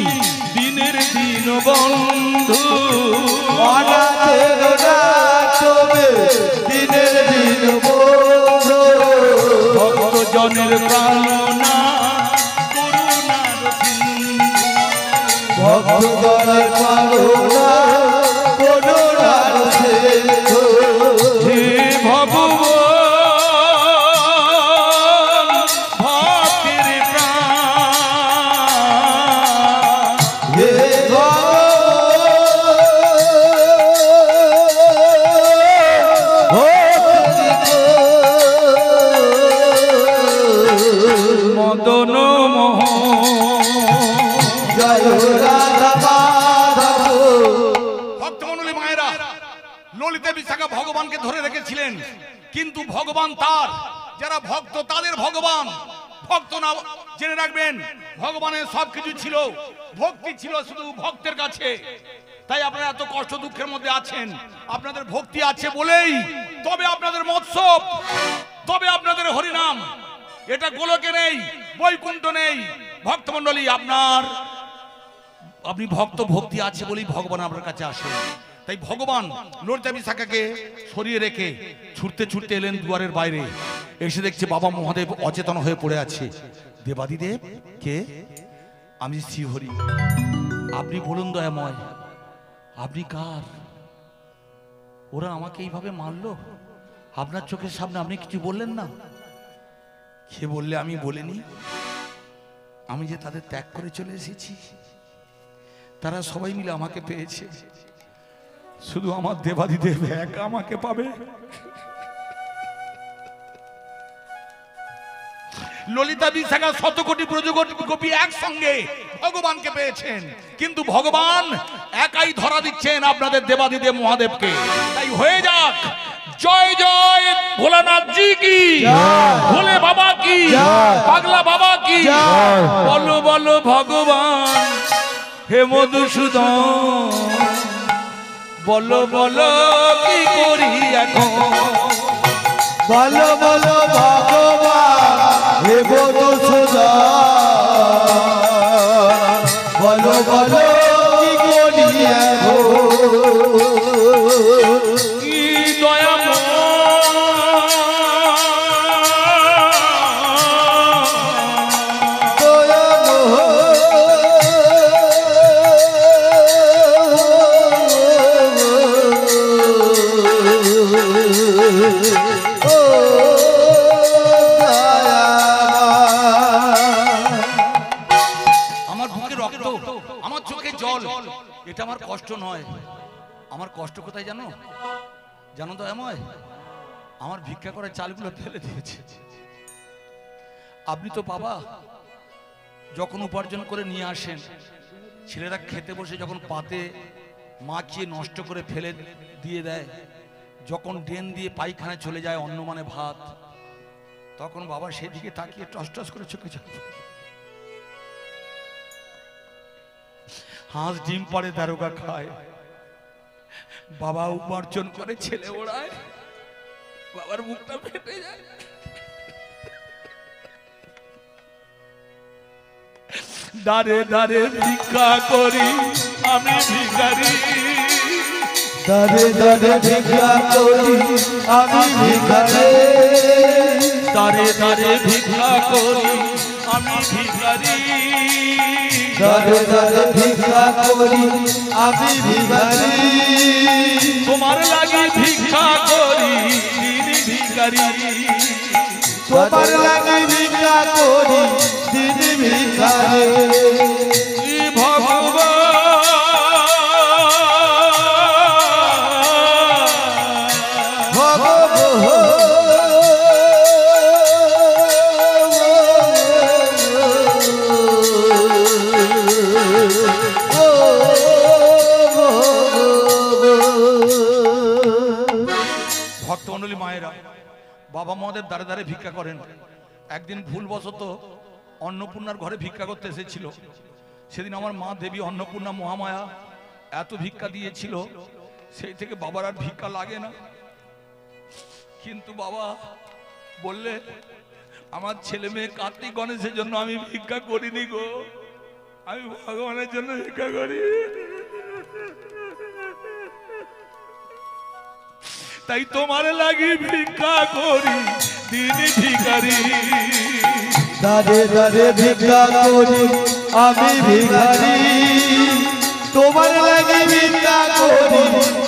দিনের দিন বন্ধু। অনাথের অনাথ তুমি দিনের দিন বন্ধু। ভক্তজনের প্রাণনা করুণার সিন্ধু। ভক্তজনের প্রাণনা করুণার সিন্ধু। হে ভগবান ভক্তের প্রাণ। হে মদন মোহন। জয় রাধা মাধব। ভক্তমণ্ডলী মায়েরা, ললিতা বিশাখা ভগবানকে ধরে রেখেছিলেন, কিন্তু ভগবান তার যারা ভক্ত তাদের ভগবান। ভক্ত না জেনে রাখবেন ভগবানের সবকিছু ছিল, ভক্তি ছিল শুধু ভক্তের কাছে। তাই আপনারা এত কষ্ট দুঃখের মধ্যে আছেন, আপনাদের ভক্তি আছে বলেই তবে আপনাদের মৎসব, তবে আপনাদের হরিনাম। এটা গোলকে নেই, বৈকুণ্ঠ নেই। ভক্তমণ্ডলী আপনি ভক্ত ভক্তি আছে বলেই ভগবান আপনার কাছে আসেন। তাই ভগবান ললিতা বিশাখাকে সরিয়ে রেখে ছুটতে ছুটতে এলেন দুয়ারের বাইরে। এসে দেখছে বাবা মহাদেব অচেতন হয়ে পড়ে আছে। দেবাদিদেব কে? আমি শ্রীহরি। আপনি বলুন দয়াময়, আপনি কার? ওরা আমাকে এইভাবে মারলো, আপনার চোখের সামনে আপনি কিছু বললেন না? কে বললে আমি বলিনি? আমি যে তাদের ত্যাগ করে চলে এসেছি, তারা সবাই মিলে আমাকে পেয়েছে, শুধু আমার দেবাদিদেব একা আমাকে পাবে। ললিতা বিশাখা শত কোটি ব্রজগোপী একসঙ্গে ভগবানকে পেয়েছেন, কিন্তু ভগবান একাই ধরা দিচ্ছেন আপনাদের দেবাদিদেব মহাদেবকে। তাই হয়ে যাক জয় জয় ভোলানাথ জি কি, ভোলে বাবা কি, পাগলা বাবা কি। বলো বলো ভগবান হে মধুসূদন, বলো বলো কি করি এখন। বলো বলো ভগবান হে মধুসূদন, বলো বলো কি করি এখন। কি দয়াময় এটা আমার কষ্ট নয়। আমার কষ্ট কোথায় জানো? জানো তো এমন আমার ভিক্ষা করে চালগুলো ফেলে দিয়েছে। আপনি তো বাবা যখন উপার্জন করে নিয়ে আসেন, ছেলেরা খেতে বসে যখন পাতে মাখিয়ে নষ্ট করে ফেলে দিয়ে দেয়, যখন ড্রেন দিয়ে পায়খানায় চলে যায় অন্ন মানে ভাত, তখন বাবা সেদিকে তাকিয়ে টস টস করে চোখে চোখ। হাঁস ডিম পাড়ে দারোগা খায়, বাবা উপার্জন করে ছেলে ওড়ায়, বাবার মুখটা ফেটে যায়। দাঁড়ে দাঁড়ে ভিক্ষা করি আমি ভিখারি, দাঁড়ে দাঁড়ে ভিক্ষা করি আমি ভিখারি, দাঁড়ে দাঁড়ে ভিক্ষা করি আমি ভিখারি, দাঁড়ে দাঁড়ে ভিক্ষা করি আমি ভিখারি। তোমার লাগি ভিক্ষা করি দিন ভিখারি, তোমার লাগি ভিক্ষা করি দিন ভিখারি ভগবান ভক্তমণ্ডলী মায়েরা, বাবা মহাদেব দ্বারে দ্বারে ভিক্ষা করেন। একদিন ভুলবশত অন্নপূর্ণার ঘরে ভিক্ষা করতে এসেছিল। সেদিন আমার মা দেবী অন্নপূর্ণা মহামায়া এত ভিক্ষা দিয়েছিল, সেই থেকে বাবার আর ভিক্ষা লাগে না। কিন্তু বাবা বললে, আমার ছেলে মেয়ে কার্তিক গণেশের জন্য আমি ভিক্ষা করিনি গো, আমি ভগবানের জন্য ভিক্ষা করি। তাই তোমার লাগি ভিক্ষা করি দিন ভিখারি। দাঁড়ে দাঁড়ে ভিক্ষা করি আমি ভিখারি, তোমার লাগি ভিক্ষা করি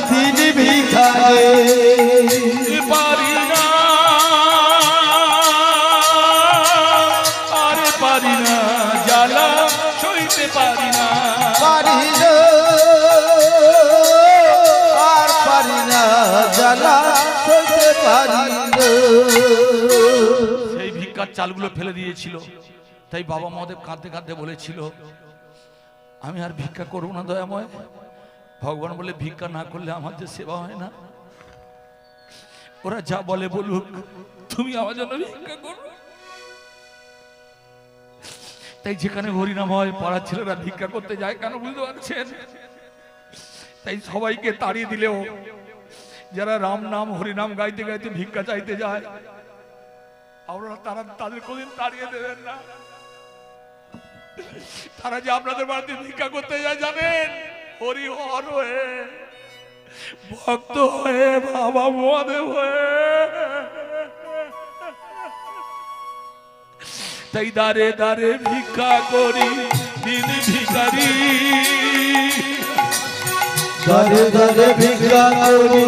দিন ভিখারি। পারি না আরে পারি না, জ্বালা সইতে পারি না, পারি না আর পারি না, জ্বালা সইতে পারি না। সেই ভিক্ষার চালগুলো ফেলে দিয়েছিল। তাই বাবা মহাদেব কাঁদতে কাঁদতে বলেছিল, আমি আর ভিক্ষা করবো না দয়াময়। ভগবান বলে, ভিক্ষা না করলে আমার যে সেবা হয় না। ওরা যা বলে বলুক, তুমি আমার জন্য ভিক্ষা করো। তাই যেখানে হরিনাম হয় পাড়ার ছেলেরা ভিক্ষা করতে যায় কেন বুঝতে পারছেন? তাই সবাইকে তাড়িয়ে দিলেও যারা রাম নাম হরিনাম গাইতে গাইতে ভিক্ষা চাইতে যায়, আপনারা তাদের কোনদিন তাড়িয়ে দেবেন না। তারা যে আপনাদের বাড়িতে ভিক্ষা করতে যায় জানেন, হরি হর হয়ে, ভক্ত হয়ে, বাবা মহাদেব হয়ে। তাই দাঁড়ে দাঁড়ে ভিক্ষা করি দিন ভিখারি। দাঁড়ে দাঁড়ে ভিক্ষা করি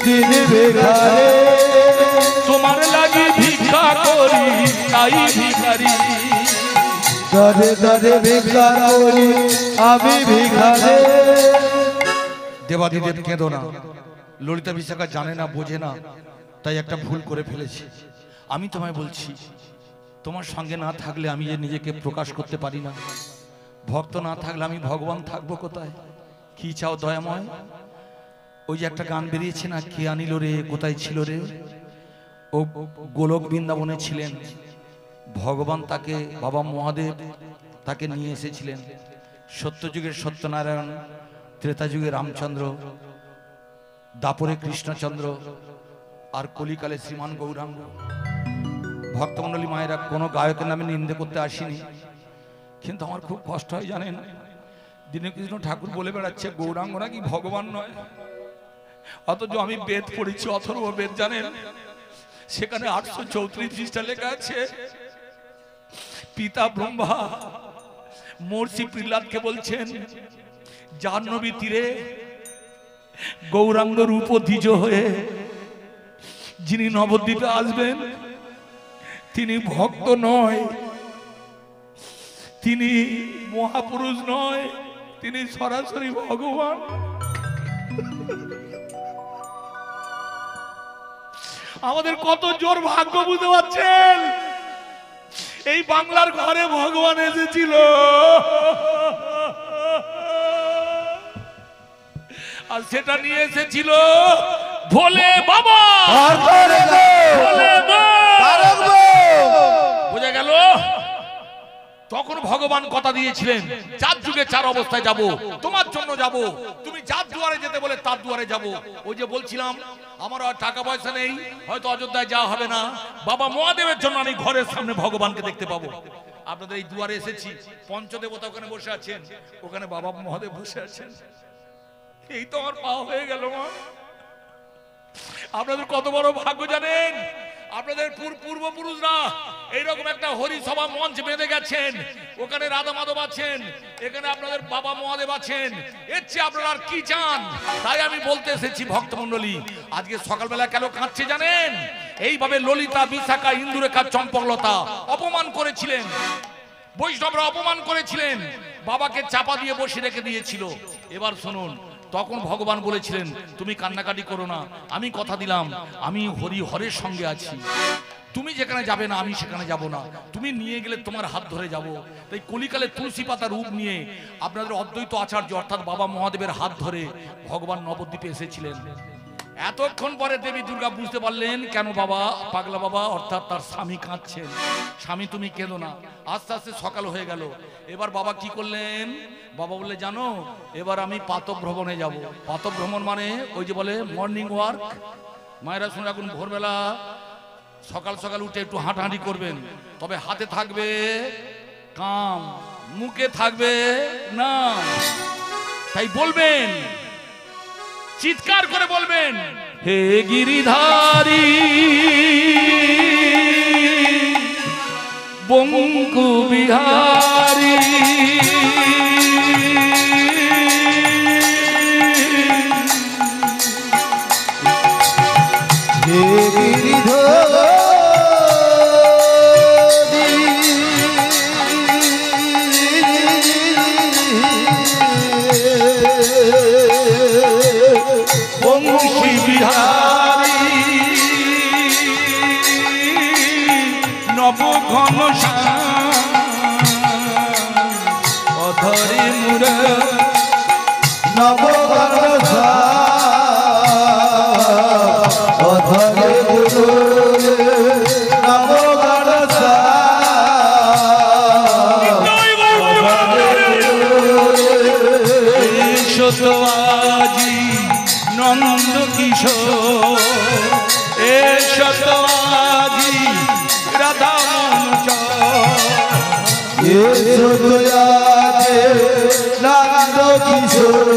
দিন ভিখারি, তোমার লাগি ভিক্ষা করি তাই ভিখারি। দাঁড়ে দাঁড়ে ভিক্ষা করি আমি ভিখারি। দেবাদিদেব কেঁদো না, ললিতা বিশাখা জানে না, বোঝে না, তাই একটা ভুল করে ফেলেছি। আমি তোমায় বলছি, তোমার সঙ্গে না থাকলে আমি যে নিজেকে প্রকাশ করতে পারি না। ভক্ত না থাকলে আমি ভগবান থাকবো কোথায়? কি চাও দয়াময়? ওই যে একটা গান বেরিয়েছে না, কে আনিল রে কোথায় ছিল রে, ও গোলক বৃন্দাবনে ছিলেন। ভগবান তাকে, বাবা মহাদেব তাকে নিয়ে এসেছিলেন। সত্যযুগের সত্যনারায়ণ, ত্রেতা যুগে রামচন্দ্র, দাপরে কৃষ্ণচন্দ্র, আর কলিকালে শ্রীমান গৌরাঙ্গ। ভক্তমণ্ডলী মায়েরা, কোনো গায়কের নামে নিন্দে করতে আসিনি, কিন্তু আমার খুব কষ্ট হয় জানেন। দীনকৃষ্ণ ঠাকুর বলে বেড়াচ্ছে গৌরাঙ্গ নাকি ভগবান নয়, অথচ আমি বেদ পড়েছি, অথর্ব বেদ জানেন, সেখানে 834 পৃষ্ঠা লেখা আছে, পিতা ব্রহ্মা মহর্ষি প্রহ্লাদকে বলছেন, জাহ্নবী তীরে গৌরাঙ্গ রূপ দ্বিজ হয়ে যিনি নবদ্বীপে আসবেন, তিনি ভক্ত নয়, তিনি মহাপুরুষ নয়, তিনি সরাসরি ভগবান। আমাদের কত জোর ভাগ্য বুঝতে পারছেন? এই বাংলার ঘরে ভগবান এসেছিল, আর সেটা নিয়ে এসেছিল ভোলে বাবা। বোঝা গেল? তখন ভগবান কথা দিয়েছিলেন, 4 যুগে 4 অবস্থায় যাব, তোমার জন্য যাব, তুমি যার দুয়ারে যেতে বলে তার দুয়ারে যাব। ওই যে বলছিলাম, আমার আর টাকা পয়সা নেই, হয়তো অযোধ্যায় যাওয়া হবে না, বাবা মহাদেবের জন্য আমি ঘরের সামনে ভগবানকে দেখতে পাবো। আপনাদের এই দুয়ারে এসেছি, পঞ্চদেবতা ওখানে বসে আছেন, ওখানে বাবা মহাদেব বসে আছেন। এই তো আমার পাওয়া হয়ে গেল মা। আপনাদের কত বড় ভাগ্য জানেন? আপনাদের পূর্বপুরুষরা এইরকম একটা হরিসভা মঞ্চ বেঁধে গেছেন, ওখানে রাধা মাধব আছেন, এখানে আপনাদের বাবা মহাদেব আছেন, এর চেয়ে আপনারা আর কি চান? তাই আমি বলতে এসেছি ভক্তমণ্ডলী, আজকে সকালবেলা কেন কাঁদছে জানেন? এইভাবে ললিতা, বিশাখা, ইন্দুরেখা, চম্পকলতা অপমান করেছিলেন, বৈষ্ণবরা অপমান করেছিলেন, বাবাকে চাপা দিয়ে বসে রেখে দিয়েছিল। এবার শুনুন, তখন ভগবান বলেছিলেন তুমি কান্নাকাটি করো না, আমি কথা দিলাম আমি হরিহরের সঙ্গে আছি, তুমি যেখানে যাবে না আমি সেখানে যাব না, তুমি নিয়ে গেলে তোমার হাত ধরে যাব। তাই কলিকালে তুলসী পাতা রূপ নিয়ে আপনাদের অদ্বৈত আচার্য অর্থাৎ বাবা মহাদেবের হাত ধরে ভগবান নবদ্বীপে এসেছিলেন। এতক্ষণ পরে দেবী দুর্গা বুঝতে পারলেন কেন বাবা, পাগলা বাবা অর্থাৎ তার স্বামী কাঁদছেন। স্বামী তুমি কেঁদো না। আস্তে আস্তে সকাল হয়ে গেল। এবার বাবা কি করলেন? বাবা বললে জানো এবার আমি পাতক ভ্রমণে যাব। পাতক ভ্রমণ মানে ওই যে বলে মর্নিং ওয়ার্ক। মায়েরা শুনে রাখুন, ভোরবেলা সকাল সকাল উঠে একটু হাঁটাহাঁটি করবেন, তবে হাতে থাকবে কাম, মুখে থাকবে না। তাই বলবেন, চিৎকার করে বলবেন, হে গিরিধারী বঙ্কু বিহারী হে গিরিধারী বংশী বিহারী নবঘন অধরে মুর নবঘন অধরে নবঘন আজি নন্দ কিশোর এসত আজি রাধা মঞ্চ নন্দ কিশোর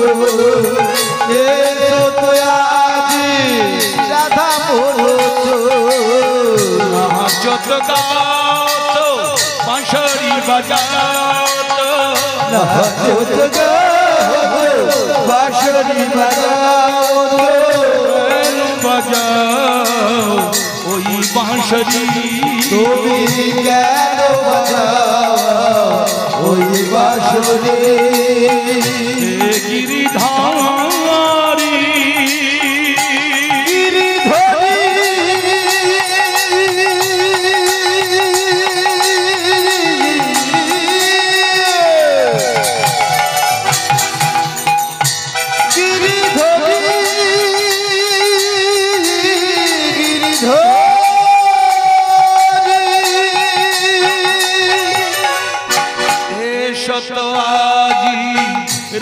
রাধা নাচত গাত বাঁশরি বাজাত নাচত বাঁশরি বাজাও ওই বাঁশরি তুমি কেন বাজাও ওই বাঁশরি গিরিধারী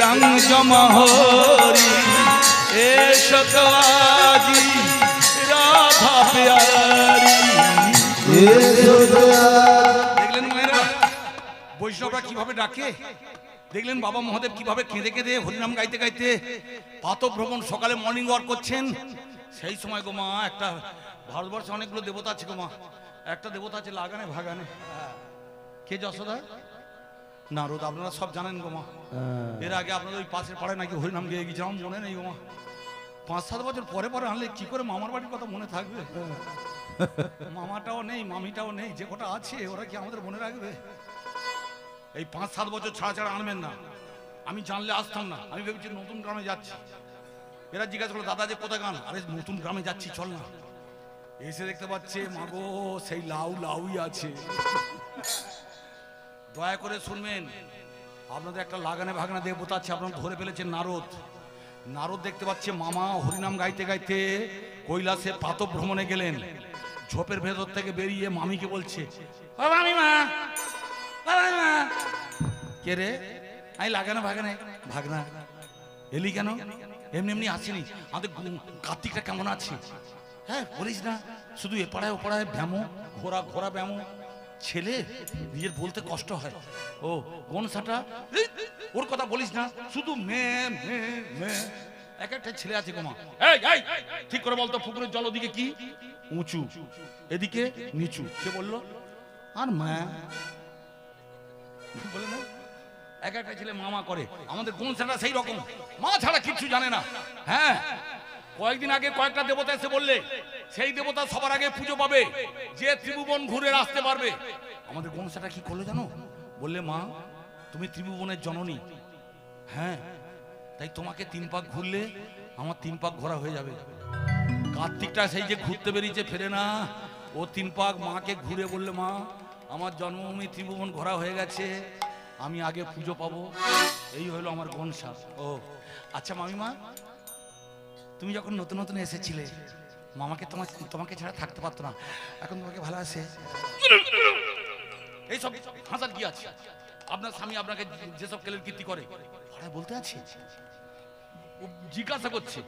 রঙ জমহরি এসত আজি রাধা প্যারি। দেখলেন মায়েরা বৈষ্ণবরা কিভাবে ডাকে, দেখলেন বাবা মহাদেব কিভাবে কেঁদে কেঁদে হরিনাম গাইতে গাইতে পাতক ভ্রমণ সকালে মর্নিং ওয়াক করছেন। সেই সময় গো মা, একটা ভারতবর্ষে অনেকগুলো দেবতা আছে গো মা, একটা দেবতা আছে লাগানে ভাগানে, কে যশোদা? নারদ। আপনারা সব জানেন গো মা। এর আগে আপনাদের ওই পাশের পাড়ায় নাকি হরিনাম গেয়ে গেছিলাম, মনে নেই গো মা। 5-7 বছর পরে পরে আনলে কি করে মামার বাড়ির কথা মনে থাকবে? মামাটাও নেই, মামিটাও নেই, যে কটা আছে ওরা কি আমাদের মনে রাখবে? এই 5-7 বছর ছাড়া ছাড়া আনবেন না। আমি জানলে আসতাম না, আমি ভেবেছি নতুন গ্রামে যাচ্ছি। এরা জিজ্ঞাসা করলো দাদা যে কোথায় গান? আরে নতুন গ্রামে যাচ্ছি চল না। এসে দেখতে পাচ্ছে মাগো সেই লাউই আছে। দয়া করে শুনবেন, আপনাদের একটা লাগানে ভাগনা দেবতা আছে, আপনারা ধরে ফেলেছেন নারদ। নারদ দেখতে পাচ্ছে মামা হরিনাম গাইতে গাইতে কৈলাসে পাতক ভ্রমণে গেলেন। ঝোপের ভেতর থেকে বেরিয়ে মামিকে বলছে, ও মামিমা, ও মামিমা। কে রে? আমি লাগানে ভাগনা। এলি কেন? এমনি এমনি আসেনি। আমাদের কার্তিকটা কেমন আছে? হ্যাঁ বলিস না, শুধু এপাড়ায় ওপাড়ায় ব্যামো, ঘোরা ব্যামো। ছেলে নিজের বলতে কষ্ট হয়। ও গনসাটা, ওর কথা বলিস না, শুধু এক একটা ছেলে আছে গোমা। এই ঠিক করে বলতো পুকুরের জল ওদিকে কি? উঁচু, এদিকে নিচু। কে বললো? আর মা বলে না, এক একটা ছেলে মামা করে। আমাদের গোনসাটা সেই রকম, মা ছাড়া কিচ্ছু জানে না। হ্যাঁ, কয়েকদিন আগে কয়েকটা দেবতা এসে বললে সেই দেবতা সবার আগে পুজো পাবে যে ত্রিভুবন ঘুরে আসতে পারবে। আমাদের গোনসাটা কি করলো জানো? বললে মা তুমি ত্রিভুবনের জননী, হ্যাঁ তাই তোমাকে 3 পাক ঘুরলে আমার 3 পাক ঘোরা হয়ে যাবে। কার্তিকটা সেই যে ঘুরতে বেরিয়েছে ফেরে না, ও 3 পাক মাকে ঘুরে বললে মা আমার জন্মভূমি ত্রিভুবন ঘোরা হয়ে গেছে, আমি আগে পুজো পাবো। এই হলো আমার গোনসা। ও আচ্ছা মামিমা, তুমি যখন নতুন নতুন এসেছিলে মামাকে তোমাকে ছাড়া থাকতে পারতো না, এখন তোমাকে ভালোবাসে। এইসব হাসার কি আছে? আপনার স্বামী আপনাকে যেসব কেলের কীর্তি করে বলতে আছে, জিজ্ঞাসা করছে।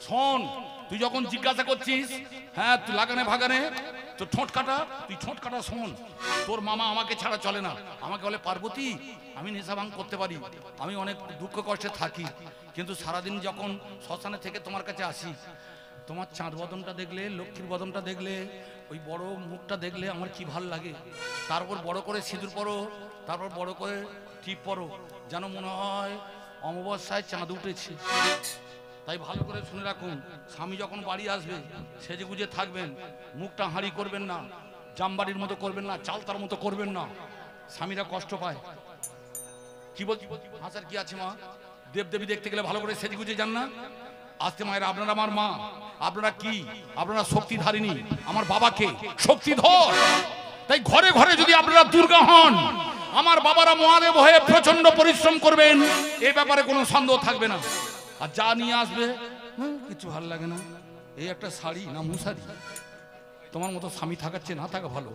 শোন, তুই যখন জিজ্ঞাসা করছিস, হ্যাঁ তুই লাগানে ভাগানে তোর ঠোঁট কাটা, তুই ঠোঁট কাটা। শোন, তোর মামা আমাকে ছাড়া চলে না। আমাকে বলে পার্বতী আমি নেশা ভাঙ করতে পারি, আমি অনেক দুঃখ কষ্টে থাকি, কিন্তু সারাদিন যখন শ্মশানে থেকে তোমার কাছে আসি, তোমার চাঁদ বদনটা দেখলে, লক্ষ্মীর বদনটা দেখলে, ওই বড় মুখটা দেখলে আমার কি ভাল লাগে। তারপর বড় করে সিঁদুর পরো, তারপর বড় করে টিপ পরো, যেন মনে হয় অমাবস্যায় চাঁদ উঠেছে। তাই ভালো করে শুনে রাখুন, স্বামী যখন বাড়ি আসবে সেজে গুজে থাকবেন, মুখটা হাঁড়ি করবেন না, জামবাড়ির মতো করবেন না, চালতার মতো করবেন না, স্বামীরা কষ্ট পায়। কি বলছি হাসার কি আছে? মা দেবদেবী দেখতে গেলে ভালো করে সেজে গুজে যান না। আজকে মায়ের আপনারা আমার মা, আপনারা কি? আপনারা শক্তিধারিণী, আমার বাবাকে শক্তিধর। তাই ঘরে ঘরে যদি আপনারা দুর্গা হন, আমার বাবারা মহাদেব হয়ে প্রচন্ড পরিশ্রম করবেন, এই ব্যাপারে কোনো সন্দেহ থাকবে না। আর যা নিয়ে আসবে কিছু ভালো লাগে না, এই একটা শাড়ি না মুশারি, তোমার মতো স্বামী থাকাচ্ছে না থাকা ভালো।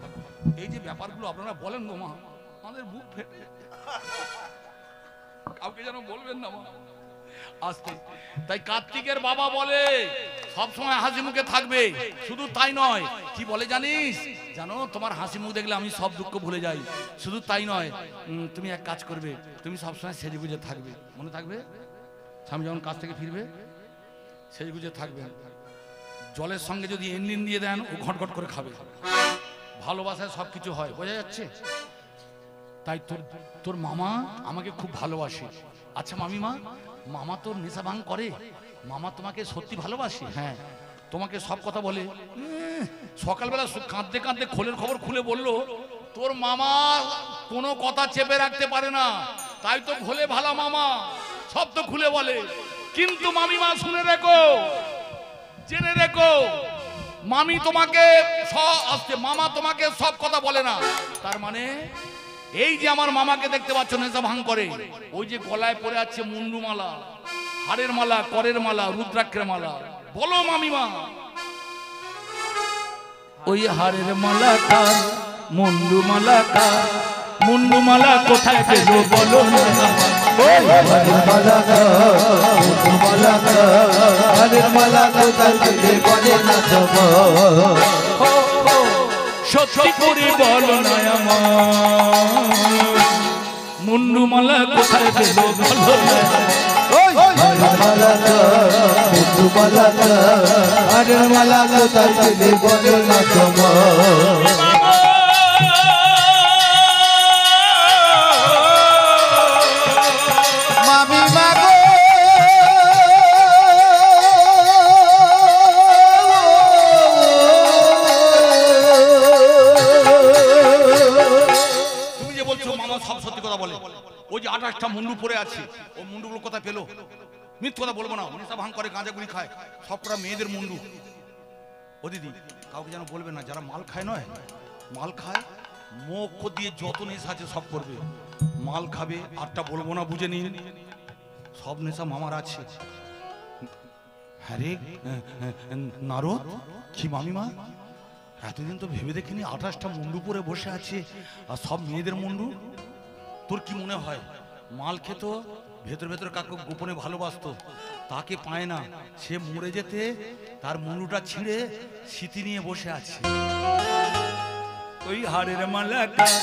এই যে ব্যাপারগুলো আপনারা বলেন গো মা, আমাদের বুক ফেটে, কাউকে যেন বলবেন না মা আসতে। তাই কার্তিকের বাবা বলে সবসময় হাসি মুখে থাকবে। শুধু তাই নয়, কি বলে জানিস? জানো তোমার হাসি মুখ দেখলে আমি সব দুঃখ ভুলে যাই। শুধু তাই নয়, তুমি এক কাজ করবে, তুমি সবসময় সেজে গুজে থাকবে। মনে থাকবে, স্বামী যখন কাজ থেকে ফিরবে সেজে গুজে থাকবে। জলের সঙ্গে যদি ইঞ্জিন দিয়ে দেন ও ঘটঘট করে খাবে। ভালোবাসায় সব কিছু হয়, বোঝা যাচ্ছে? তাই তোর মামা আমাকে খুব ভালোবাসে। আচ্ছা মামিমা, মামা তোর নেশা ভাঙ করে? মামা তোমাকে সত্যি ভালোবাসে? হ্যাঁ, তোমাকে সব কথা বলে। সকালবেলা কাঁদতে কাঁদতে খোলের খবর খুলে বলল তোর মামা কোনো কথা চেপে রাখতে পারে না, তাই তো ভোলে ভালা মামা সব তো খুলে বলে। কিন্তু মামিমা শুনে রেখো, জেনে রেখো, মামি তোমাকে মামা তোমাকে সব কথা বলে না। তার মানে এই যে আমার মামাকে দেখতে পাচ্ছ নেশা ভাঙ করে, ওই যে গলায় পরে আছে মুন্ডু মালা, হাড়ের মালা, করের মালা, রুদ্রাক্ষের মালা, বলো মামিমা ওই হাড়ের মালা কার, মুন্ডু মালা কার, মুন্ডু মালা কোথায় পেল বলো না। হাড়ের মালা কার, মুন্ডু মালা কার, হাড়ের মালা কোথায় পেলে বলে না তোমার। সত্যি করে বলো না আমার, মুন্ডু মালা কোথায় পেল বলো না। হাড়ের মালা কার, মুন্ডু মালা কার, হাড়ের মালা কোথায় পেলে বলে না তোমার। ওই যে 28টা মুন্ডু পরে আছে, ও মুন্ডুগুলো কোথায় পেলো? মিথ্যা কথা বলবো না, নেশা ভাঙ করে, গাঁজা গুড়ি খায়, সবকটা মেয়েদের মুন্ডু। ও দিদি কাউকে যেন বলবে না, যারা মাল খায় নয়, মাল খায় মুখ দিয়ে যত নেশা আছে সব করবে, মাল খাবে। আরটা বলবো না, বুঝে নিন, সব নেশা মামার আছে। হ্যাঁ রে নারদ, কি মামিমা এতদিন তো ভেবে দেখিনি 28টা মুন্ডু পরে বসে আছে আর সব মেয়েদের মুন্ডু। তোর কি মনে হয় মাল খেত, ভেতর ভেতর কাকে গোপনে ভালোবাসতো, তাকে পায় না, সে মরে যেতে তার মুন্ডুটা ছিঁড়ে স্মৃতি নিয়ে বসে আছে। ওই হাড়ের মালা কার,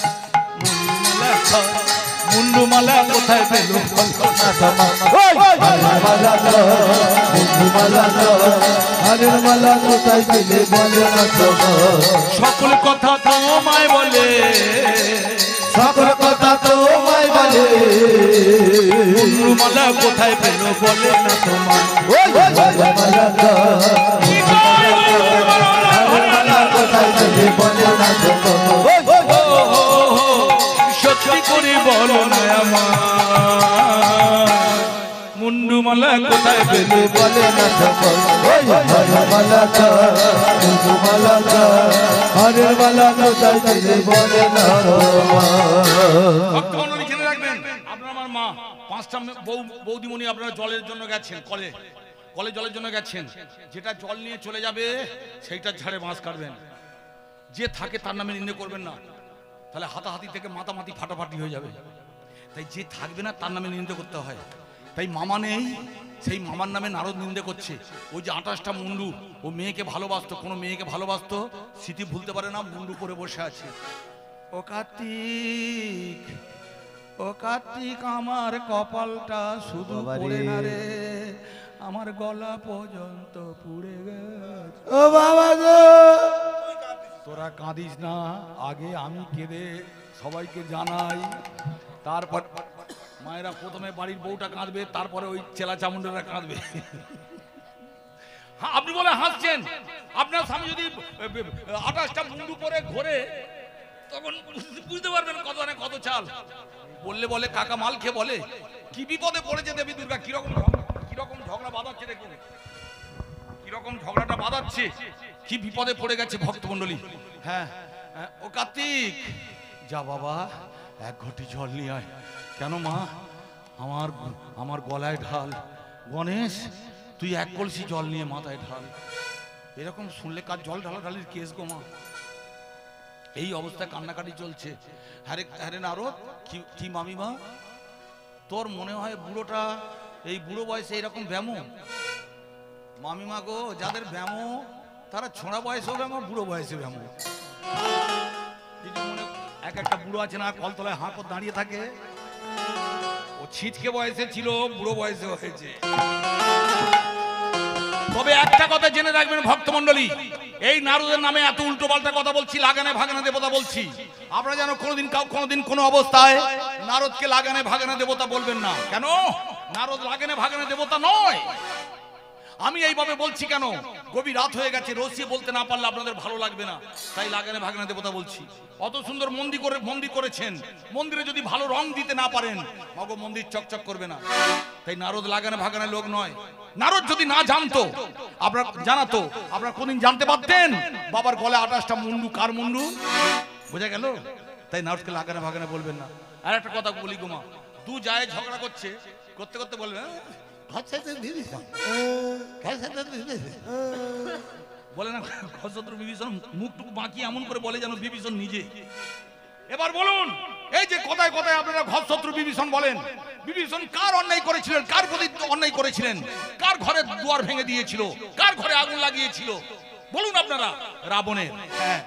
মুন্ডুমালা কোথায় পেল বলো না তোমার হারের মালা কোথায় পেলে বলো না তোমার সকল কথা তোমায় বলে সকল কথা তোমায় বলে মুন্ডুমালা কোথায় পেল বলে না তোমার কোথায় পেলে বলে না তোমার সত্যি করে বলো না আমার মুন্ডুমালা কোথায় পেল বলে না তোমার হারের মালা কোথায় পেলে বলে না ভক্তমণ্ডলী জেনে রাখবেন, আপনার আমার মা 5টা বৌদিমণি আপনারা জলের জন্য গেছেন, কলে জলের জন্য গেছেন। যেটা জল নিয়ে চলে যাবে সেইটা ঝাড়ে বাঁশ কাটবেন। যে থাকে তার নামে নিন্দে করবেন না, তাহলে হাতাহাতি থেকে মাতামাতি ফাটাফাটি হয়ে যাবে। তাই যে থাকবে না তার নামে নিন্দে করতে হয়। তাই মামা নেই, সেই মামার নামে নারদ নিন্দে করছে। ওই যে 28টা মুন্ডু, ও মেয়েকে ভালোবাসতো, কোনো মেয়েকে ভালোবাসতো, স্মৃতি ভুলতে পারে না, মুন্ডু করে বসে আছে। ও কার্তিক, ও কার্তিক, আমার কপালটা শুধু পড়ে না রে, আমার গলা পর্যন্ত পুড়ে গেছে। ও বাবা গো, তোরা কাঁদিস না, আগে আমি কেঁদে সবাইকে জানাই, তারপর মায়েরা প্রথমে বাড়ির বউটা কাঁদবে, তারপরে ওই চেলা চামুন্ডারা কাঁদবে। হ্যাঁ, আপনি বলে হাসছেন, আপনার স্বামী যদি 28টা মুন্ডু করে ঘোরে তখন বুঝতে পারবেন কত না কত চাল। বললে বলে কাকা মাল খেয়ে বলে, কি বিপদে পড়েছে দেবী দুর্গা, কিরকম ঝগড়া বাঁধাচ্ছে, দেখুন কিরকম ঝগড়াটা বাঁধাচ্ছে, কি বিপদে পড়ে গেছে ভক্তমণ্ডলী। হ্যাঁ, ও কার্তিক, যা বাবা 1 ঘটি জল নিয়ে আয়। কেন মা? আমার গলায় ঢাল। গণেশ, তুই 1 কলসি জল নিয়ে মাথায় ঢাল। এরকম শুনলে কার জল ঢালাঢালির কেস গো মা। এই অবস্থায় কান্নাকাটি চলছে। হ্যারে নারদ, কি মামিমা, তোর মনে হয় বুড়োটা এই বুড়ো বয়সে এইরকম ব্যামো? মামিমা গো, যাদের ব্যামো তারা ছোঁড়া বয়সেও ব্যামো, বুড়ো বয়সে ব্যামো। এক একটা বুড়ো আছে না, কলতলায় হাঁ করে দাঁড়িয়ে থাকে, ও ছিটকে বয়সে ছিল, বুড়ো বয়সে হয়েছে। তবে একটা কথা জেনে রাখবেন ভক্তমণ্ডলী, এই নারদের নামে এত উল্টো পাল্টা কথা বলছি, লাগানে ভাগানে দেবতা বলছি, আপনারা যেন কোনোদিন কোনো অবস্থায় নারদকে লাগানে ভাগানে দেবতা বলবেন না। কেন? নারদ লাগানে ভাগানে দেবতা নয়। আমি এইভাবে বলছি কেন, গভীর রাত হয়ে গেছে, রসিয়ে বলতে না পারলে আপনাদের ভালো লাগবে না, তাই লাগানে ভাগানে দেবতা বলছি। অত সুন্দর মন্দির করেছেন, মন্দিরে যদি ভালো রং দিতে না পারেন, মগো মন্দির চকচক করবে না। তাই নারদ লাগানে ভাগানে লোক নয়। নারদ যদি না জানতো, আপনার জানাতো, আপনারা কোনদিন জানতে পারতেন বাবার গলে 28টা মুন্ডু কার মুন্ডু? বোঝা গেল? তাই নারদকে লাগানে ভাগানে বলবেন না। আর একটা কথা বলি গোমা, দু যায় ঝগড়া করতে করতে বলবেন, বলে না ঘরশত্রু বিভীষণ, মুখটুকু বাঁকি এমন করে বলে যেন বিভীষণ নিজে। এবার বলুন, এই যে কথায় কথায় আপনারা ঘরশত্রু বিভীষণ বলেন, বিভীষণ কার অন্যায় করেছিলেন, কার প্রতি অন্যায় করেছিলেন, কার ঘরের দুয়ার ভেঙে দিয়েছিল, কার ঘরে আগুন লাগিয়েছিল? বলুন আপনারা। রাবণের। হ্যাঁ।